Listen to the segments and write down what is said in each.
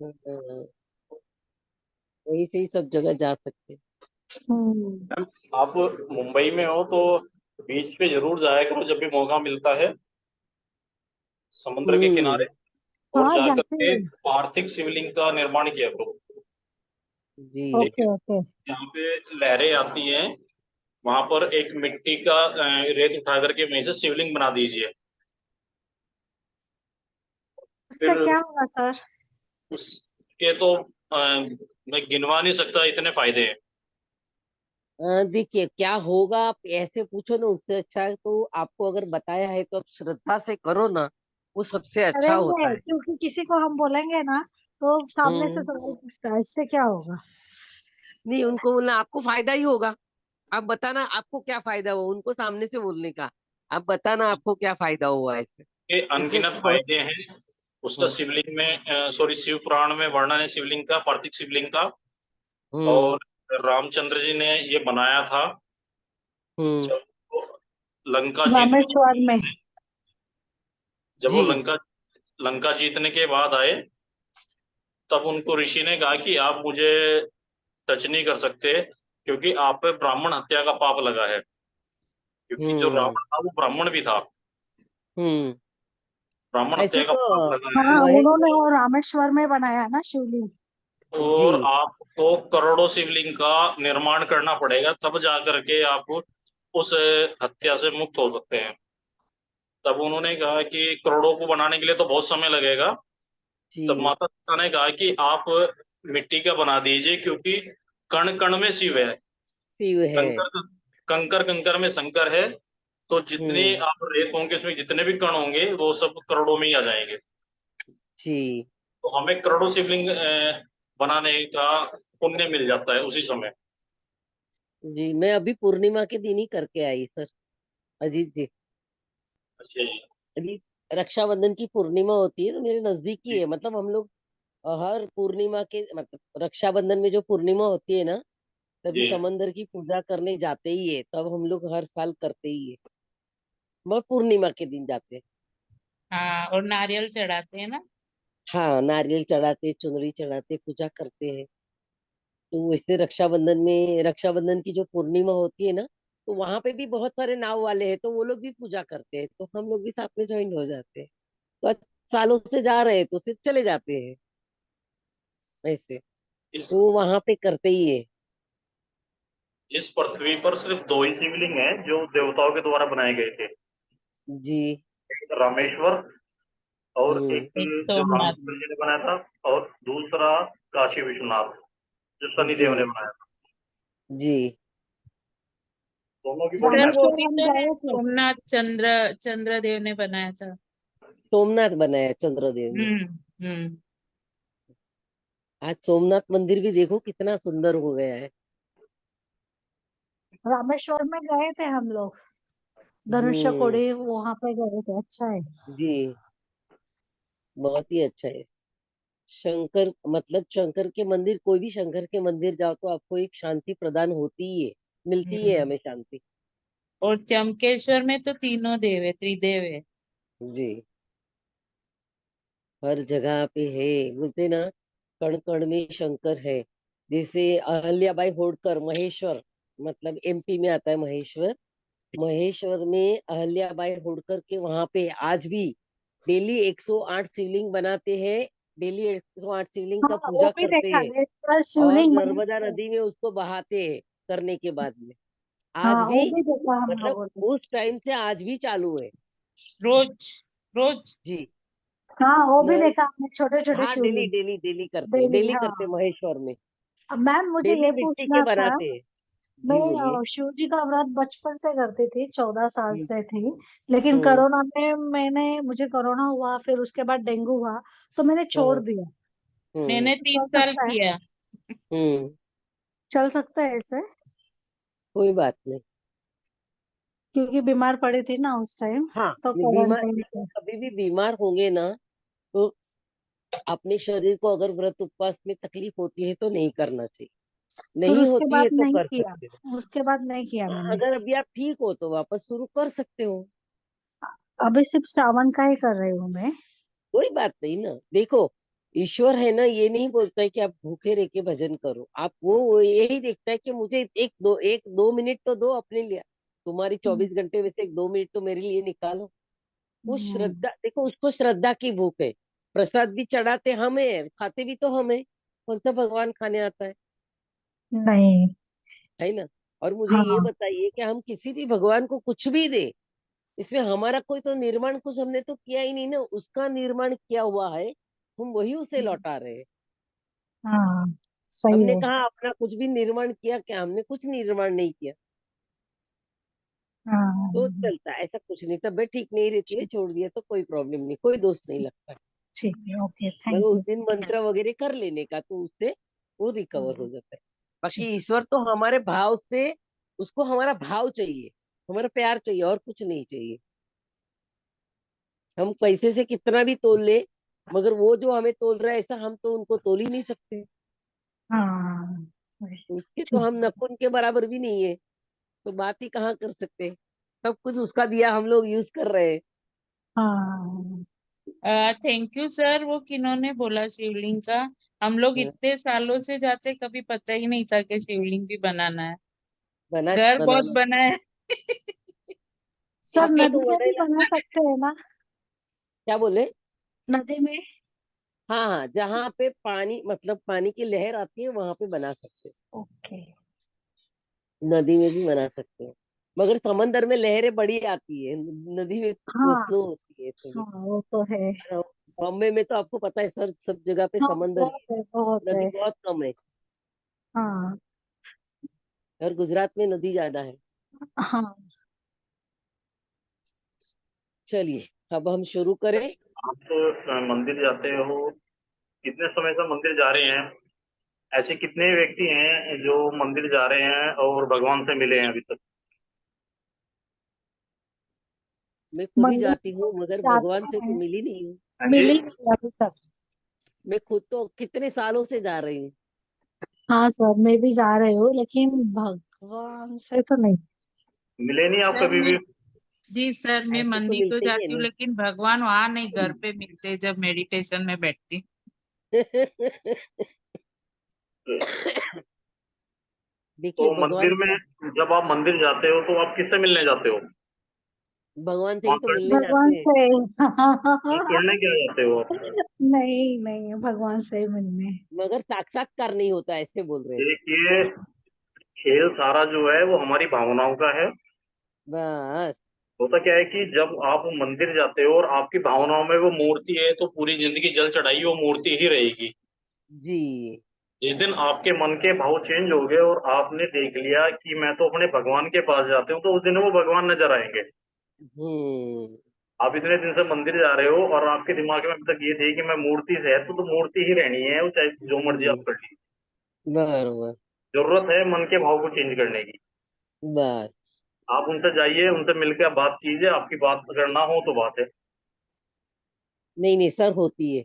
अ, वहीं से ही सब जगह जा सकते हैं। हम्म। मैम, आप मुंबई में हो तो बीच पे जरूर जाया करो जब भी मौका मिलता है, समुद्र के हम्म। किनारे। और हाँ, जाकर जाते के हैं। आर्थिक शिवलिंग का निर्माण किया करो। जी। ठीक ओके है। ओके। जहाँ पे लहरें आती हैं, वहां पर एक मिट्टी का रेत उठा करके वहीं से शिवलिंग बना दीजिए। उससे फिर क्या होगा सर? उसके तो मैं गिनवा नहीं सकता, इतने फायदे हैं। देखिए क्या होगा, आप ऐसे पूछो ना, उससे अच्छा है तो आपको अगर बताया है तो आप श्रद्धा से करो ना, वो सबसे अच्छा होता करेंगे, है। क्योंकि किसी को हम बोलेंगे ना तो सामने से हम्म। सवाल पूछता है, इससे क्या होगा? नहीं, उनको बोलना आपको फायदा ही होगा। आप बताना आपको क्या फायदा हुआ, उनको सामने से बोलने का। आप बताना आपको क्या फायदा हुआ इससे। ये इससे अनगिनत तो बहुत। फायदे हैं। उसका हम्म। शिवलिंग में सॉरी, शिव पुराण में वर्णन है शिवलिंग का, पार्थिव शिवलिंग का। हम्म। और रामचंद्र जी ने ये बनाया था हम्म। जब वो लंका जीतने रामेश्वर में। जब वो जी। लंका लंका जीतने के बाद आए, तब उनको ऋषि ने कहा कि आप मुझे टच नहीं कर सकते, क्योंकि आप पे ब्राह्मण हत्या का पाप लगा है। क्योंकि जो हम्म। रावण था वो ब्राह्मण भी था। हम्म। ब्राह्मण ऐसे हत्या का तो पाप लगा है। हाँ, उन्होंने महेश। वो रामेश्वर में बनाया ना शिवलिंग। जी। और आपको करोड़ों शिवलिंग का निर्माण करना पड़ेगा, तब जा करके आप उस हत्या से मुक्त हो सकते हैं। तब उन्होंने कहा कि करोड़ों को बनाने के लिए तो बहुत समय लगेगा। तब जी। माता पिता ने कहा कि आप मिट्टी का बना दीजिए, क्योंकि कण कण में शिव है। शिव है। कंकर कंकर कंकर में शंकर है। तो जितने हम्म। आप रेत होंगे उसमें जितने भी कण होंगे वो सब करोड़ों में ही आ जाएंगे। जी। तो हमें करोड़ों शिवलिंग बनाने का पुण्य मिल जाता है उसी समय। जी, मैं अभी पूर्णिमा के दिन ही करके आई सर, अजीत जी। अच्छा जी। अभी रक्षाबंधन की पूर्णिमा होती है तो मेरे नजदीक ही जी। है, मतलब हम लोग हर पूर्णिमा के मतलब रक्षाबंधन में जो पूर्णिमा होती है ना, तभी जी। समंदर की पूजा करने जाते ही है, तब हम लोग हर साल करते ही है। वह पूर्णिमा के दिन जाते हैं। हाँ, और नारियल चढ़ाते हैं ना। हाँ, नारियल चढ़ाते, चुनरी चढ़ाते, पूजा करते हैं। तो वैसे रक्षाबंधन की जो पूर्णिमा होती है ना, तो वहां पे भी बहुत सारे नाव वाले हैं, तो वो लोग भी पूजा करते हैं, तो हम लोग भी साथ में ज्वाइन हो जाते हैं। तो आज सालों से जा रहे हैं तो फिर चले जाते हैं ऐसे। इस तो वहां पे करते ही है। इस पृथ्वी पर सिर्फ दो ही शिवलिंग हैं जो देवताओं के द्वारा बनाए गए थे। जी। एक रामेश्वर, और हम्म। एक एक जो सोमनाथ। रामचंद्र जी ने बनाया था, और दूसरा काशी विश्वनाथ जो जी। शनिदेव ने बनाया था। जी। दोनों की बड़ी सर वो महत्व। रामेश्वर भी हम तो है, गए थे। सोमनाथ चंद्रदेव ने बनाया था। सोमनाथ बनाया चंद्रदेव ने। हम्म। आज सोमनाथ मंदिर भी देखो कितना सुंदर हो गया है। रामेश्वर में गए थे हम लोग। हम्म। धनुष्यकोडी वहां पे गए थे, अच्छा है। जी। बहुत ही अच्छा है। शंकर मतलब शंकर के मंदिर, कोई भी शंकर के मंदिर जाओ तो आपको एक शांति प्रदान होती ही है, मिलती ही है हम्म। हमें शांति। और चमकेश्वर में तो तीनों देव है, त्रिदेव है। जी। हर जगह पे है, बोलते ना, कण कण में शंकर है। जैसे अहल्याबाई होळकर महेश्वर, मतलब एमपी में आता है महेश्वर। महेश्वर में अहल्याबाई होळकर के वहां पे आज भी डेली 108 शिवलिंग बनाते हैं। डेली 108 शिवलिंग का हाँ, वो पूजा भी करते देखा हैं। है, एक बार और शिवलिंग बना नर्मदा था। नदी में उसको बहाते हैं करने के बाद में। आज हाँ, भी, वो भी देखा हम मतलब लोगों ने। उस टाइम से आज भी चालू है। रोज रोज। जी। हाँ, वो भी नर देखा हमने, छोटे छोटे हाँ, डेली शिवलिंग। डेली डेली करते, डेली, डेली करते हाँ। महेश्वर में। अब मैम मुझे डेली ये मिट्टी के पूछना था। बनाते हैं। मैं जी बोलिए। शिव जी का व्रत बचपन से करती थी, 14 साल हम्म। से थी। लेकिन हम्म। कोरोना में मुझे कोरोना हुआ, फिर उसके बाद डेंगू हुआ, तो मैंने छोड़ हम्म। दिया। हम्म। मैंने चल 3 साल सकता है? किया। हम्म। चल सकता है ऐसे? कोई बात नहीं। क्योंकि बीमार पड़ी थी ना उस टाइम, हाँ, तो ये बीमार, क्वारंटाइन देखो पे। कभी भी बीमार होंगे ना, तो अपने शरीर को अगर व्रत उपवास में तकलीफ होती है तो नहीं करना चाहिए। फिर नहीं उसके होती बाद है तो नहीं कर किया। सकते हो। उसके बाद नहीं किया हाँ, मैंने। अगर अभी आप ठीक हो तो वापस शुरू कर सकते हो। अभी सिर्फ सावन का ही कर रही हूँ मैं। कोई बात नहीं ना, देखो ईश्वर है ना, ये नहीं बोलता है कि आप भूखे रह के भजन करो। आप वो यही देखता है कि मुझे एक दो मिनट तो दो अपने लिए। तुम्हारी हम्म, 24 घंटे में से एक 2 मिनट तो मेरे लिए निकालो। वो हम्म, श्रद्धा, देखो उसको श्रद्धा की भूख है। प्रसाद भी चढ़ाते हमें, खाते भी तो हमें। कौन सा भगवान खाने आता नहीं। है ना? और मुझे ये हाँ। बताइए कि हम किसी भी भगवान को कुछ भी दे, इसमें हमारा कोई तो निर्माण कुछ हमने तो किया ही नहीं ना, उसका निर्माण किया हुआ है। हम वही उसे लौटा रहे हैं। हाँ, सही हमने है। कहा अपना कुछ भी निर्माण किया क्या? हमने कुछ निर्माण नहीं किया। तो हाँ। चलता है, ऐसा कुछ नहीं। तबीयत ठीक नहीं रहती है, ठीक। छोड़ दिया तो कोई प्रॉब्लम नहीं, कोई दोष नहीं ठीक। लगता है। ठीक है, ओके, मगर थैंक उस यू। दिन मंत्र वगैरह कर लेने का, तो उससे वो रिकवर हो हम्म, जाता है। ठीक। बाकी ईश्वर तो हमारे भाव से, उसको हमारा भाव चाहिए, हमारा प्यार चाहिए, और कुछ नहीं चाहिए। हम पैसे से कितना भी तोल ले, मगर वो जो हमें तोल रहा है ऐसा हम तो उनको तोल ही नहीं सकते। हाँ, उसके तो ठीक। हम नखून के बराबर भी नहीं है, तो बात ही कहाँ कर सकते। सब कुछ उसका दिया हम लोग यूज कर रहे हैं। हाँ। Thank you sir. वो किन्होंने बोला शिवलिंग का? हम लोग हाँ, इतने सालों से जाते, कभी पता ही नहीं था कि शिवलिंग भी बनाना है। बना घर बहुत बनाना। बना है। सर, आपका नदी तो में भी वडेला, बना सकते हैं ना? क्या बोले? नदी में। हाँ हाँ, जहाँ पे पानी, मतलब पानी की लहर आती है वहां पे बना सकते हैं। ओके। नदी में भी बना सकते हैं, मगर समंदर में लहरें बड़ी आती है, नदी में हाँ। स्लो होती है थोड़ी। हाँ, वो तो है। हाँ, बॉम्बे में तो आपको पता है सर, सब जगह पे हाँ, समंदर ही बहुत है, बहुत है, नदी है। बहुत कम है। हाँ। और गुजरात में नदी ज्यादा है। हाँ। चलिए, अब हम शुरू करें। आप तो मंदिर जाते हो, कितने समय से मंदिर जा रहे हैं? ऐसे कितने व्यक्ति हैं जो मंदिर जा रहे हैं और भगवान से मिले हैं अभी तक? मैं खुद ही मंदिर जाती तो हूँ, मगर भगवान जाते से तो हैं, मिली नहीं हूँ। हाँ जी। मिली नहीं अभी तक। मैं खुद तो कितने सालों से जा रही हूँ। हाँ सर, मैं भी जा रही हूँ, लेकिन भगवान से तो नहीं। मिले नहीं आप सर कभी भी? मैं जी सर, मैं ऐसे तो मंदिर तो मिलते ही है जाती हूँ, ना। लेकिन भगवान वहां नहीं, घर पे मिलते जब मेडिटेशन में बैठती। देखिए, तो भगवान मंदिर में जब आप मंदिर जाते हो तो आप किससे मिलने जाते हो? भगवान से वहाँ ही तो पर मिलने जाते भगवान हैं। से। वहाँ करने क्या जाते हो आप? नहीं, नहीं, भगवान से मिलने। मगर साक्षात्कार नहीं होता, ऐसे बोल रहे हैं। देखिए, खेल सारा जो है वो हमारी भावनाओं का है। बस। होता क्या है कि जब आप मंदिर जाते हो और आपकी भावनाओं में वो मूर्ति है, तो पूरी जिंदगी जल चढ़ाई वो मूर्ति ही रहेगी। जी। जिस दिन आपके मन के भाव चेंज हो गए और आपने देख लिया कि मैं तो अपने भगवान के पास जाते हूँ, तो उस दिन वो भगवान नजर आएंगे। हम्म। आप इतने दिन से मंदिर जा रहे हो और आपके दिमाग में अभी तक ये थी कि मैं मूर्ति से है, तो मूर्ति ही रहनी है, वो चाहे जो मर्जी जी, आप कर लीजिए। बराबर। जरूरत है मन के भाव को चेंज करने की। बस। आप उनसे जाइए, उनसे मिलकर आप बात कीजिए, आपकी बात अगर ना हो तो बात है। नहीं नहीं सर, होती है।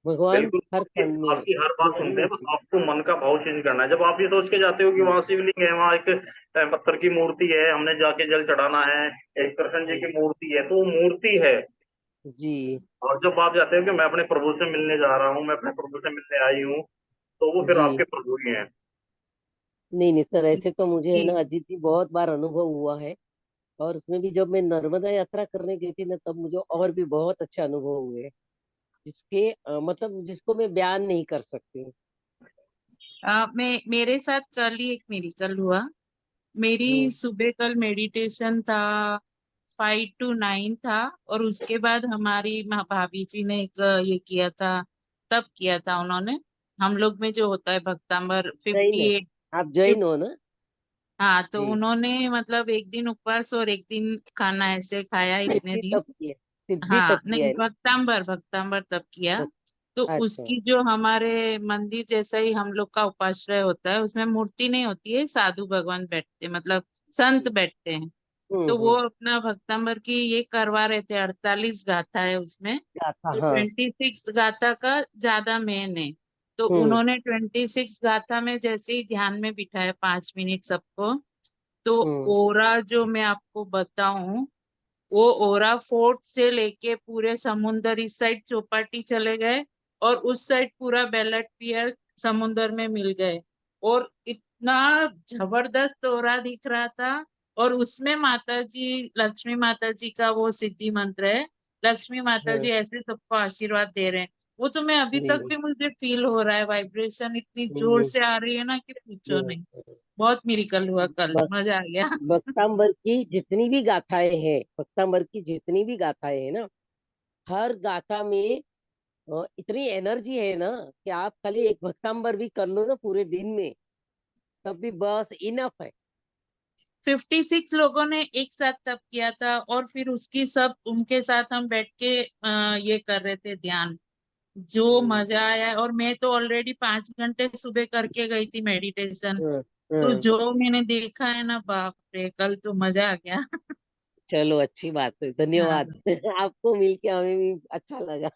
भगवान बिल्कुल, हर आपकी क्षण में है, आपकी हर बात जरूर सुनते हैं, बस होती आपको मन का भाव चेंज करना है। जब आप ये सोच के जाते हो कि है। वहां शिवलिंग है, वहां एक पत्थर की मूर्ति है, हमने जाके जल चढ़ाना है, एक कृष्ण जी जी। की मूर्ति है, तो वो मूर्ति है। जी। और जब आप जाते हो कि मैं अपने प्रभु से मिलने जा रहा हूँ, मैं अपने प्रभु से मिलने आई हूँ, तो वो फिर जी। आपके प्रभु ही हैं। नहीं नहीं सर, ऐसे तो मुझे है जी। ना अजीत जी बहुत बार अनुभव हुआ है। और उसमें भी जब मैं नर्मदा यात्रा करने गई थी ना, तब मुझे और भी बहुत अच्छे अनुभव हुए, जिसके मतलब जिसको मैं बयान नहीं कर सकती हूँ। मैं मेरे साथ कल ही एक मेडिकल हुआ। मेरी हम्म। सुबह कल मेडिटेशन था, 5 to 9 था। और उसके बाद हमारी भाभी जी ने एक ये किया था, तब किया था उन्होंने। हम लोग में जो होता है भक्तांबर जैन है, 58। आप जैन हो ना? हाँ, तो जी। उन्होंने मतलब एक दिन उपवास और एक दिन खाना ऐसे खाया इतने सिद्धि दिन। तब किए, सिद्धि हाँ तब किया नहीं, है ना? भक्तांबर भक्तांबर तब किया। तो अच्छा। उसकी जो हमारे मंदिर जैसा ही हम लोग का उपाश्रय होता है, उसमें मूर्ति नहीं होती है, साधु भगवान बैठते, मतलब संत बैठते हैं। तो वो हम्म। अपना भक्तांबर की ये करवा रहे थे, 48 गाथा है उसमें। गाथा, तो हाँ। 26 गाथा का ज्यादा मेन है। तो हम्म। उन्होंने 26 गाथा में जैसे ही ध्यान में बिठाया 5 मिनट सबको, तो हम्म। ओरा जो मैं आपको बताऊं, वो ओरा फोर्ट से लेके पूरे समुंदर इस साइड चौपाटी चले गए, और उस साइड पूरा बैलेट पियर समुंदर में मिल गए, और इतना जबरदस्त ओरा दिख रहा था। और उसमें माता जी, लक्ष्मी माता जी का वो सिद्धि मंत्र है, लक्ष्मी माता हाँ, जी ऐसे सबको आशीर्वाद दे रहे हैं। वो तो मैं अभी तक नहीं, भी मुझे फील हो रहा है, वाइब्रेशन इतनी जोर नहीं, से आ रही है ना कि पूछो नहीं, नहीं। बहुत मिरेकल हुआ कल, बस मजा आ गया। भक्तांबर की जितनी भी गाथाएं हैं, भक्तांबर की जितनी भी गाथाएं हैं ना, हर गाथा में इतनी एनर्जी है ना कि आप खाली एक भक्तांबर भी कर लो ना पूरे दिन में, तब भी बस इनफ है। 56 लोगों ने एक साथ तप किया था, और फिर उसकी सब उनके साथ हम बैठ के ये कर रहे थे ध्यान। जो हम्म, मजा आया है, और मैं तो ऑलरेडी 5 घंटे सुबह करके गई थी मेडिटेशन। हम्म, तो हम्म। जो मैंने देखा है ना, बाप रे, कल तो मजा आ गया। चलो अच्छी बात है, धन्यवाद। हाँ। आपको मिलके हमें भी अच्छा लगा।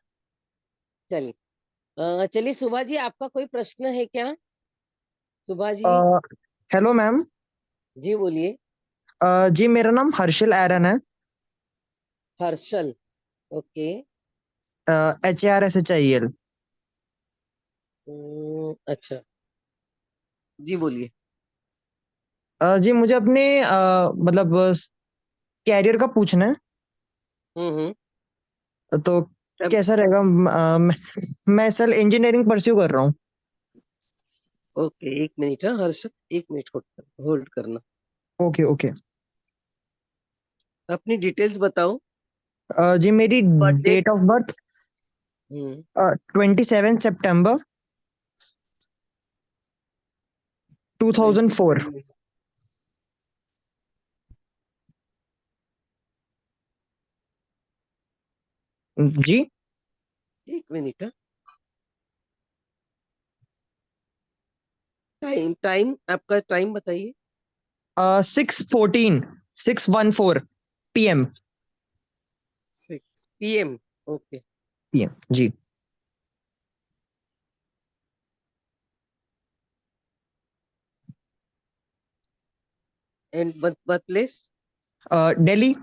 चलिए, चलिए सुभा जी, आपका कोई प्रश्न है क्या? सुभा जी, हेलो मैम। जी बोलिए। जी मेरा नाम हर्षल एरन है। हर्षल, ओके। HARSHIL। अच्छा, जी बोलिए। जी मुझे अपने मतलब कैरियर का पूछना है। हम्म। तो अब कैसा रहेगा? मैं असल इंजीनियरिंग परस्यू कर रहा हूँ। ओके, एक मिनट, हाँ हर्षल, एक मिनट होल्ड करना। Okay okay. अपनी डिटेल्स बताओ। जी मेरी बर्थडे। डेट ऑफ बर्थ हम्म। 27 सितंबर 2004। 27। जी एक मिनट, हाँ। टाइम टाइम आपका टाइम बताइए। 6:14 6 PM। ओके। PM जी। And birth place? दिल्ली।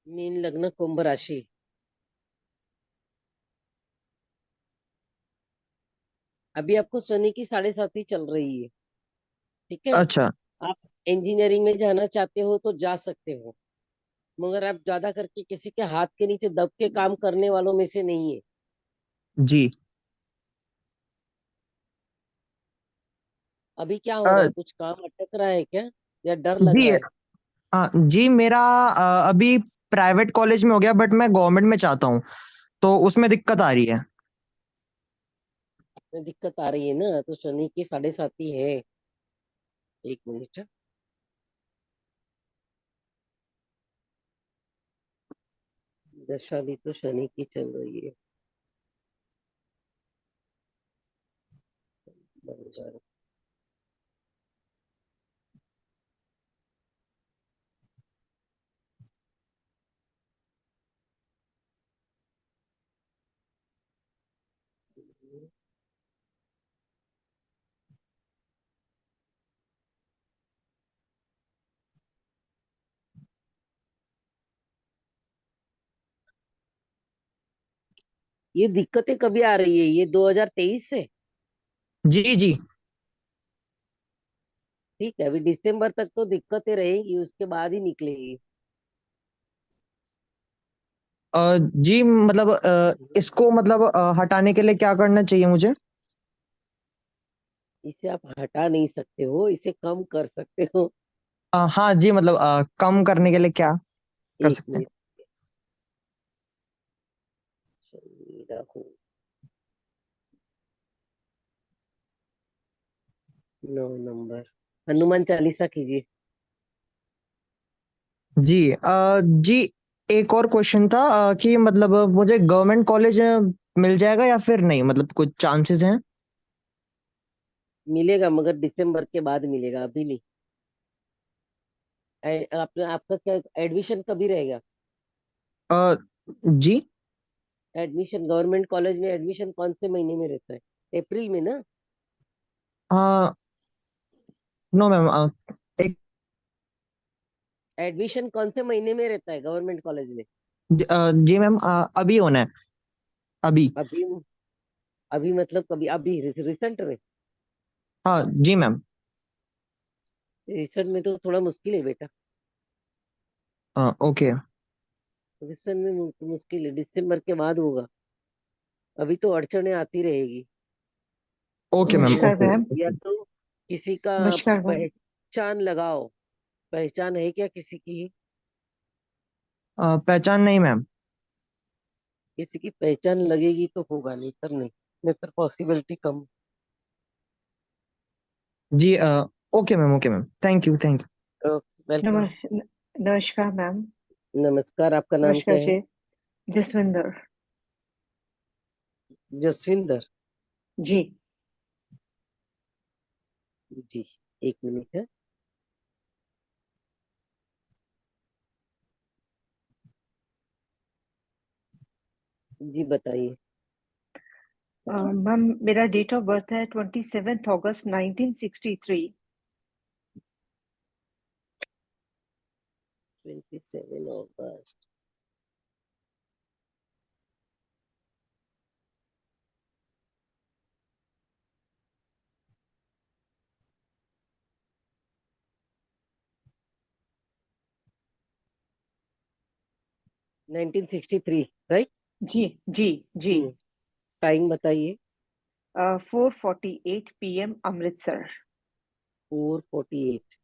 मीन लग्न कुंभ राशि। अभी आपको शनि की 7.5 चल रही है, ठीक है। अच्छा आप इंजीनियरिंग में जाना चाहते हो तो जा सकते हो, मगर आप ज्यादा करके किसी के हाथ के नीचे दब के काम करने वालों में से नहीं है। जी। अभी क्या हो रहा अ, है, कुछ काम अटक रहा है क्या, या डर लग जी रहा है? जी मेरा अभी प्राइवेट कॉलेज में हो गया, बट मैं गवर्नमेंट में चाहता हूँ, तो उसमें दिक्कत आ रही है। में दिक्कत आ रही है ना, तो शनि की 7.5 है। एक मिनट, दशा भी तो शनि की चल रही है। बराबर। ये दिक्कतें कभी आ रही है, ये 2023 से? जी जी। ठीक है, अभी दिसंबर तक तो दिक्कतें रहेगी, उसके बाद ही निकलेगी। जी मतलब इसको मतलब हटाने के लिए क्या करना चाहिए मुझे? इसे आप हटा नहीं सकते हो, इसे कम कर सकते हो। हाँ जी मतलब कम करने के लिए क्या कर एक सकते हैं? मिनट, शनि राहु, 9 नंबर, हनुमान चालीसा कीजिए। जी जी एक और क्वेश्चन था कि मतलब मुझे गवर्नमेंट कॉलेज मिल जाएगा या फिर नहीं, मतलब कुछ चांसेस हैं? मिलेगा मगर दिसंबर के बाद मिलेगा, अभी नहीं। आपका क्या एडमिशन कभी रहेगा? अ, जी। एडमिशन गवर्नमेंट कॉलेज में एडमिशन कौन से महीने में रहता है? अप्रैल में ना? हाँ। No ma'am. एक एडमिशन कौन से महीने में रहता है गवर्नमेंट कॉलेज में? जी मैम, अभी होना है। अभी। अभी? अभी मतलब कभी? अभी रिसेंट में? हाँ जी मैम। रिसेंट में तो थोड़ा मुश्किल है बेटा। ओके। रिसेंट में मुश्किल है, दिसंबर के बाद होगा। अभी तो अड़चने आती रहेगी। ओके मैम, नमस्कार ओके। मैम। या तो किसी का नमस्कार मैम। पहचान लगाओ। पहचान है क्या किसी की? पहचान नहीं मैम। किसी की पहचान लगेगी तो होगा, नहीं तो पॉसिबिलिटी कम। जी। Okay ma'am, thank you, thank you. Welcome. नमस्कार मैम। नमस्कार, आपका नाम नमस्कार क्या है? जी। जसविंदर। जसविंदर जी। जी। एक मिनट है। जी बताइए। मैम मेरा डेट ऑफ बर्थ है 27 अगस्त 1963। 27 अगस्त। Nineteen 63, right? जी जी जी। टाइम बताइए। 4:48 PM अमृतसर। 4:48।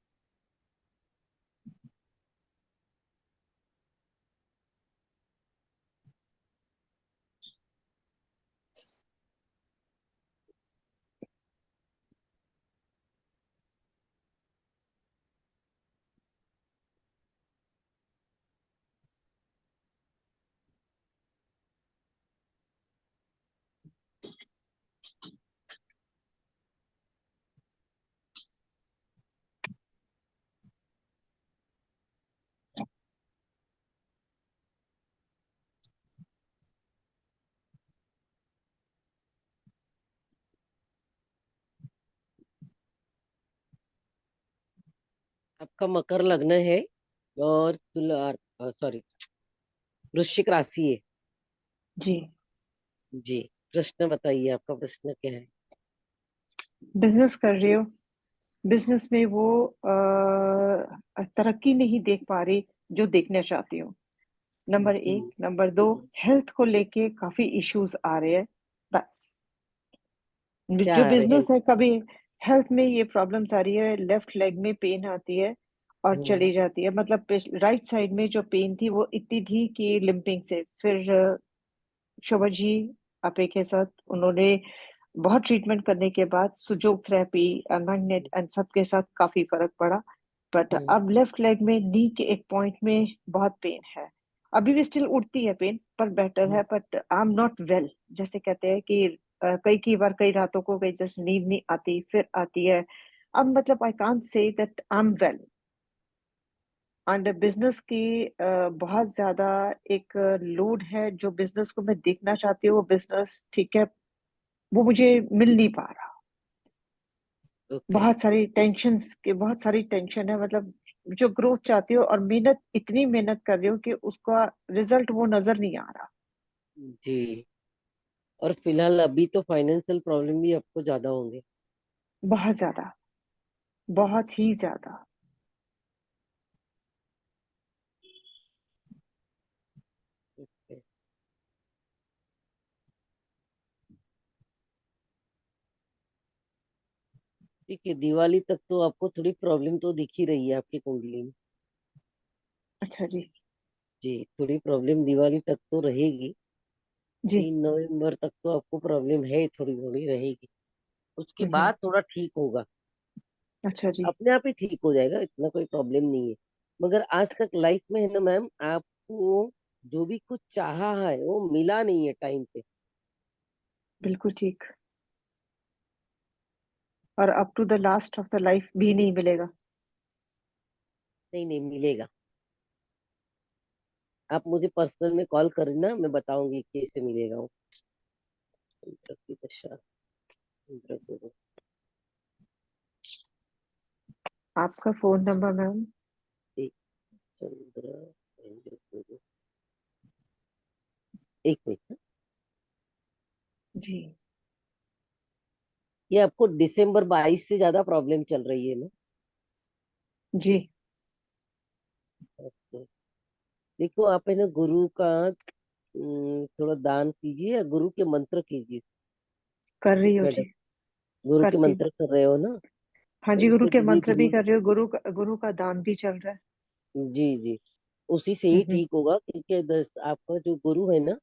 आपका मकर लग्न है और तुला, सॉरी, वृश्चिक राशि है। जी। जी। प्रश्न बताइए, आपका प्रश्न क्या है? बिजनेस कर रही हो। बिजनेस में वो तरक्की नहीं देख पा रही जो देखना चाहती हूँ। नंबर जी। 1। नंबर 2, हेल्थ को लेके काफी इश्यूज आ रहे हैं। बस। क्या जो आ रहे हैं? बिजनेस है, कभी हेल्थ में ये प्रॉब्लम्स आ रही है, लेफ्ट लेग में पेन आती है और हम्म, चली जाती है। मतलब राइट साइड में जो पेन थी वो इतनी थी कि लिम्पिंग से फिर शोभा जी आपे के साथ उन्होंने बहुत ट्रीटमेंट करने के बाद सुजोग थेरेपी, मैग्नेट एंड सबके साथ काफी फर्क पड़ा। बट हम्म, अब लेफ्ट लेग में नी के एक पॉइंट में बहुत पेन है। अभी भी स्टिल उठती है पेन, पर बेटर हम्म, है। But I am not well. जैसे कहते हैं कि कई बार कई रातों को कई जैसे नींद नहीं आती, फिर आती है। अब मतलब I can't say that I am well. And business की बहुत ज्यादा एक लोड है। जो बिजनेस को मैं देखना चाहती हूँ वो बिजनेस ठीक है, वो मुझे मिल नहीं पा रहा। ओके। बहुत सारी टेंशन है। मतलब जो ग्रोथ चाहती हूँ और मेहनत, इतनी मेहनत कर रही हूँ कि उसका रिजल्ट वो नजर नहीं आ रहा। जी। और फिलहाल अभी तो फाइनेंशियल प्रॉब्लम भी आपको ज्यादा होंगे। बहुत ज्यादा, बहुत ही ज्यादा। Okay। ठीक है, दिवाली तक तो आपको थोड़ी प्रॉब्लम तो दिख ही रही है आपकी कुंडली में। अच्छा जी। जी, थोड़ी प्रॉब्लम दिवाली तक तो रहेगी। जी। 3 नवंबर तक तो आपको प्रॉब्लम है, थोड़ी थोड़ी रहेगी। उसके हम्म। बाद थोड़ा ठीक होगा। अच्छा जी। अपने आप ही ठीक हो जाएगा, इतना कोई प्रॉब्लम नहीं है। मगर आज तक लाइफ में है ना मैम, आप आपको जो भी कुछ चाहा है वो मिला नहीं है टाइम पे। बिल्कुल ठीक। और up to the last of the life भी नहीं मिलेगा। नहीं नहीं मिलेगा। आप मुझे पर्सनल में कॉल करना, मैं बताऊंगी कैसे मिलेगा वो। इंद्र की दशा, इंद्र गुरु। आपका फोन नंबर मैम? एक चंद्र, इंद्र गुरु। एक मिनट। जी। ये आपको दिसंबर 22 से ज्यादा प्रॉब्लम चल रही है ना? जी। ओके। देखो आप है ना गुरु का थोड़ा दान कीजिए या गुरु के मंत्र कीजिए। कर रही हो मैडम, जी। गुरु के करती हूँ। मंत्र कर रहे हो ना? हाँ तो जी, गुरु उससे के धीरे मंत्र भी धीरे, कर रही हो, गुरु का दान भी चल रहा है। जी जी, उसी से ही हम्म। ठीक होगा, क्योंकि आपका जो गुरु है ना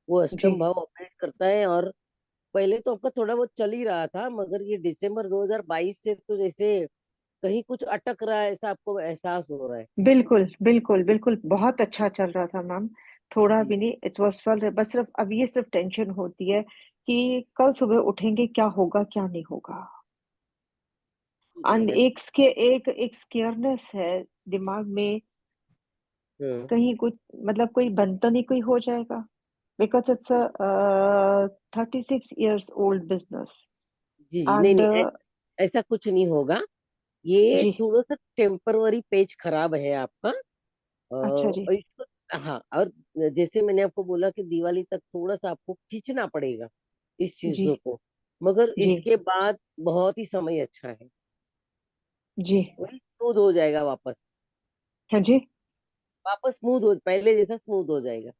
वो जी। अष्टम भाव ऑपरेट करता है। और पहले तो आपका थोड़ा बहुत चल ही रहा था, मगर ये दिसंबर 2022 से तो जैसे कहीं कुछ अटक रहा है ऐसा आपको एहसास हो रहा है। बिल्कुल बिल्कुल बिल्कुल, बहुत अच्छा चल रहा था मैम। थोड़ा जी भी नहीं, इट वाज फल। बस सिर्फ अब ये सिर्फ टेंशन होती है कि कल सुबह उठेंगे, क्या होगा क्या नहीं होगा। हो एंड जाएगा। एक स्केयरनेस है दिमाग में। हम्म। कहीं कुछ मतलब कोई बनता नहीं, कोई हो जाएगा। Because it's a 36 years old business. जी जी, नहीं एंड नहीं, ऐसा कुछ नहीं होगा। ये जी। थोड़ा सा टेम्परवरी पेज खराब है आपका। अच्छा जी। और इसको, हाँ, और जैसे मैंने आपको बोला कि दिवाली तक थोड़ा सा आपको खींचना पड़ेगा इस जी। चीजों को, मगर जी। इसके बाद बहुत ही समय अच्छा है। जी। वही स्मूथ हो जाएगा वापस। हाँ जी। वापस स्मूथ हो, पहले जैसा स्मूथ हो जाएगा।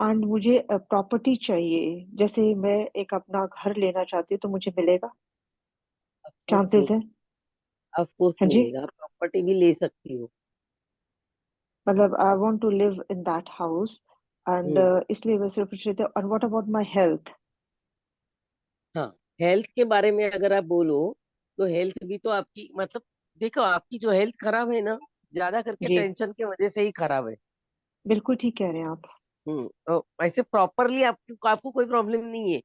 एंड मुझे प्रॉपर्टी चाहिए। जैसे मैं एक अपना घर लेना चाहती हूँ, तो मुझे मिलेगा? ऑफ कोर्स चांसेस है? ऑफ कोर्स हाँ जी। मिलेगा, आप प्रॉपर्टी भी ले सकती हो। मतलब I want to live in that house. And hmm. इसलिए मैं सिर्फ पूछ रही थी। और व्हाट अबाउट माय हेल्थ? हाँ, हेल्थ के बारे में अगर आप बोलो तो हेल्थ भी तो आपकी, मतलब देखो आपकी जो हेल्थ खराब है ना, ज्यादा करके जी। टेंशन की वजह से ही खराब है। बिल्कुल ठीक कह रहे हैं आप। तो ऐसे प्रॉपरली आपको आपको कोई प्रॉब्लम नहीं है।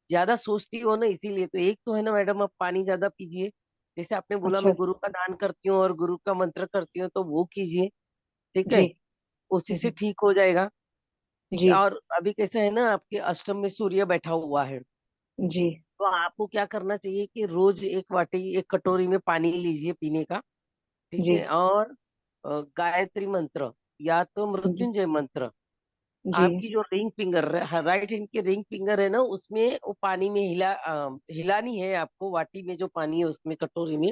ज्यादा सोचती हो ना, इसीलिए तो। एक तो है ना मैडम, आप पानी ज्यादा पीजिए। जैसे आपने बोला अच्छा। मैं गुरु का दान करती हूँ और गुरु का मंत्र करती हूँ, तो वो कीजिए। ठीक जी। है, उसी से ठीक हो जाएगा। ठीक जी। है। और अभी कैसा है ना, आपके अष्टम में सूर्य बैठा हुआ है, जी। तो आपको क्या करना चाहिए कि रोज एक वाटी, एक कटोरी में पानी लीजिए पीने का। ठीक जी। है। और गायत्री मंत्र या तो जी। मृत्युंजय मंत्र, जी। आपकी जो रिंग फिंगर, राइट हैंड की रिंग फिंगर है ना, उसमें वो पानी में हिलानी है आपको, वाटी में जो पानी है उसमें, कटोरी में।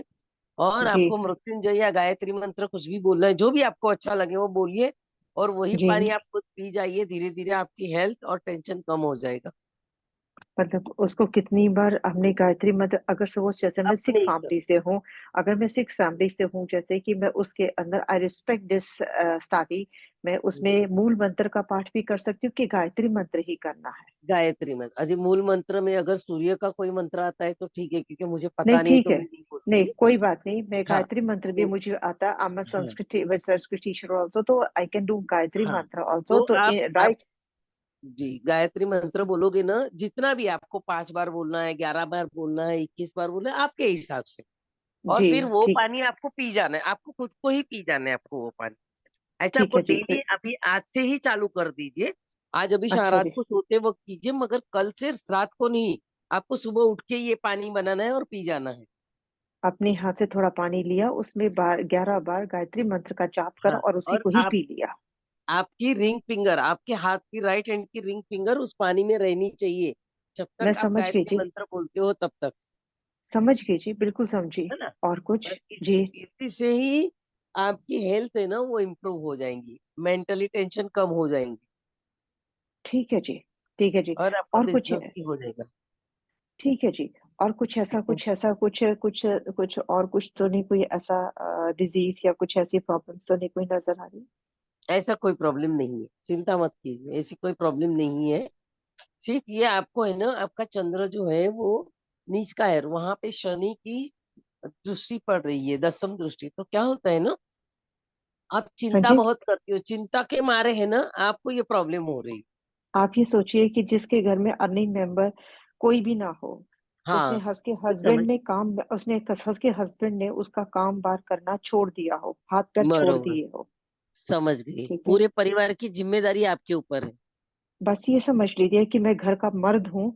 और जी। आपको मृत्युंजय या गायत्री मंत्र कुछ भी बोलना है, जो भी आपको अच्छा लगे वो बोलिए। और वही जी। पानी आप खुद पी जाइए, धीरे धीरे आपकी हेल्थ और टेंशन कम हो जाएगा। मतलब उसको कितनी बार हमने गायत्री मंत्र, अगर सपोज जैसे मैं अपने सिख हिसाब फैमिली से हूँ, अगर मैं सिख फैमिली से हूँ, जैसे कि मैं उसके अंदर आई रिस्पेक्ट दिस स्टाडी, मैं से। उसमें मूल मंत्र का पाठ भी कर सकती हूँ कि गायत्री मंत्र ही करना है? गायत्री मंत्र, अभी मूल मंत्र में अगर सूर्य का कोई मंत्र आता है तो ठीक है, क्योंकि मुझे नहीं पता नहीं ठीक तो है। मैं नहीं नहीं बोलूंगी। कोई बात नहीं, मैं हाँ गायत्री मंत्र भी तो, मुझे आता है। आई एम हाँ संस्कृत टीचर आल्सो, तो आई कैन डू गायत्री हाँ, मंत्र आल्सो, तो तो आप राइट। जी गायत्री मंत्र बोलोगे ना, जितना भी आपको 5 बार बोलना है, 11 बार बोलना है, 21 बार बोलना है, आपके हिसाब से। और जी। फिर वो ठीक। पानी आपको पी जाना है, आपको खुद को ही पी जाना है आपको वो पानी। ऐसा ठीक आपको है जी। डेली, अभी आज से ही चालू कर दीजिए। आज अभी अच्छा रात जी। को सोते वक्त कीजिए, मगर कल से रात को नहीं। आपको सुबह उठ के ये पानी बनाना है और पी जाना है। अपने हाथ से थोड़ा पानी लिया, उसमें 11 बार गायत्री मंत्र का जाप करा हाँ, और उसी और को ही पी लिया। आपकी रिंग फिंगर, आपके हाथ की राइट हैंड की रिंग फिंगर उस पानी में रहनी चाहिए, जब मैं तक आप समझ गई गायत्री जी। मंत्र बोलते हो तब तक। समझ गई जी, बिल्कुल समझी। है ना? और कुछ? और जी। इसी से ही आपकी हेल्थ है ना वो इम्प्रूव हो जाएंगी, मेंटली टेंशन कम हो जाएंगी, ठीक है जी। ठीक है जी। और आपका और कुछ? बिजनेस भी हो जाएगा। ठीक है जी। और कुछ ऐसा, ठीक है। कुछ और कुछ तो नहीं, कोई ऐसा डिजीज या कुछ ऐसी प्रॉब्लम तो नहीं कोई नजर आ रही? ऐसा कोई प्रॉब्लम नहीं है, चिंता मत कीजिए, ऐसी कोई प्रॉब्लम नहीं है। सिर्फ ये आपको है ना, आपका चंद्र जो है वो नीच का है, वहां पे शनि की दृष्टि पड़ रही है, 10वीं दृष्टि। तो क्या होता है ना आप हाँ चिंता जी, बहुत करती हो, चिंता के मारे है ना आपको ये प्रॉब्लम हो रही। आप ये सोचिए कि जिसके घर में अर्निंग मेंबर कोई भी ना हो, हाँ, समझ, उसके हस्बैंड ने उसका काम बार करना छोड़ दिया हो, हाथ पैर छोड़ बरोबर, दिए हो। समझ गई, ठीक है, पूरे परिवार की जिम्मेदारी आपके ऊपर है। बस ये समझ लीजिए कि मैं घर का मर्द हूँ।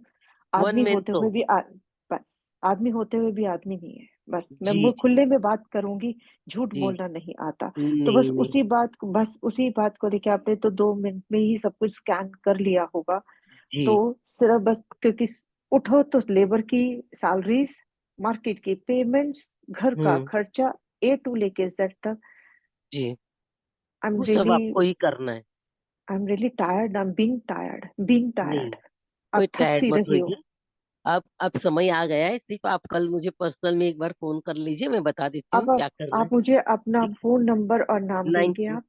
वन आदमी मैन होते तो, हुए भी बस आदमी होते हुए भी आदमी नहीं है। बस मैं जी मुंह जी खुले में बात करूंगी, झूठ जी, बोलना नहीं आता। तो नहीं नहीं, बस उसी बात को लेके आपने तो 2 मिनट में ही सब कुछ स्कैन कर लिया होगा। तो जी, सिर्फ बस क्योंकि उठो तो लेबर की सैलरीज, मार्केट की पेमेंट्स, घर का हम्म, खर्चा, A to लेके Z तक। जी, आई एम वो सब रियली आपको ही करना है। I am really tired, I am being नहीं, टायर्ड। कोई आप थक टायर्ड सी मत रही हो। होइए। अब समय आ गया है, सिर्फ आप कल मुझे पर्सनल में एक बार फोन कर लीजिए, मैं बता देती हूँ अब क्या करना है। आप मुझे अपना ठीक, फोन नंबर और नाम नाइन देंगे आप?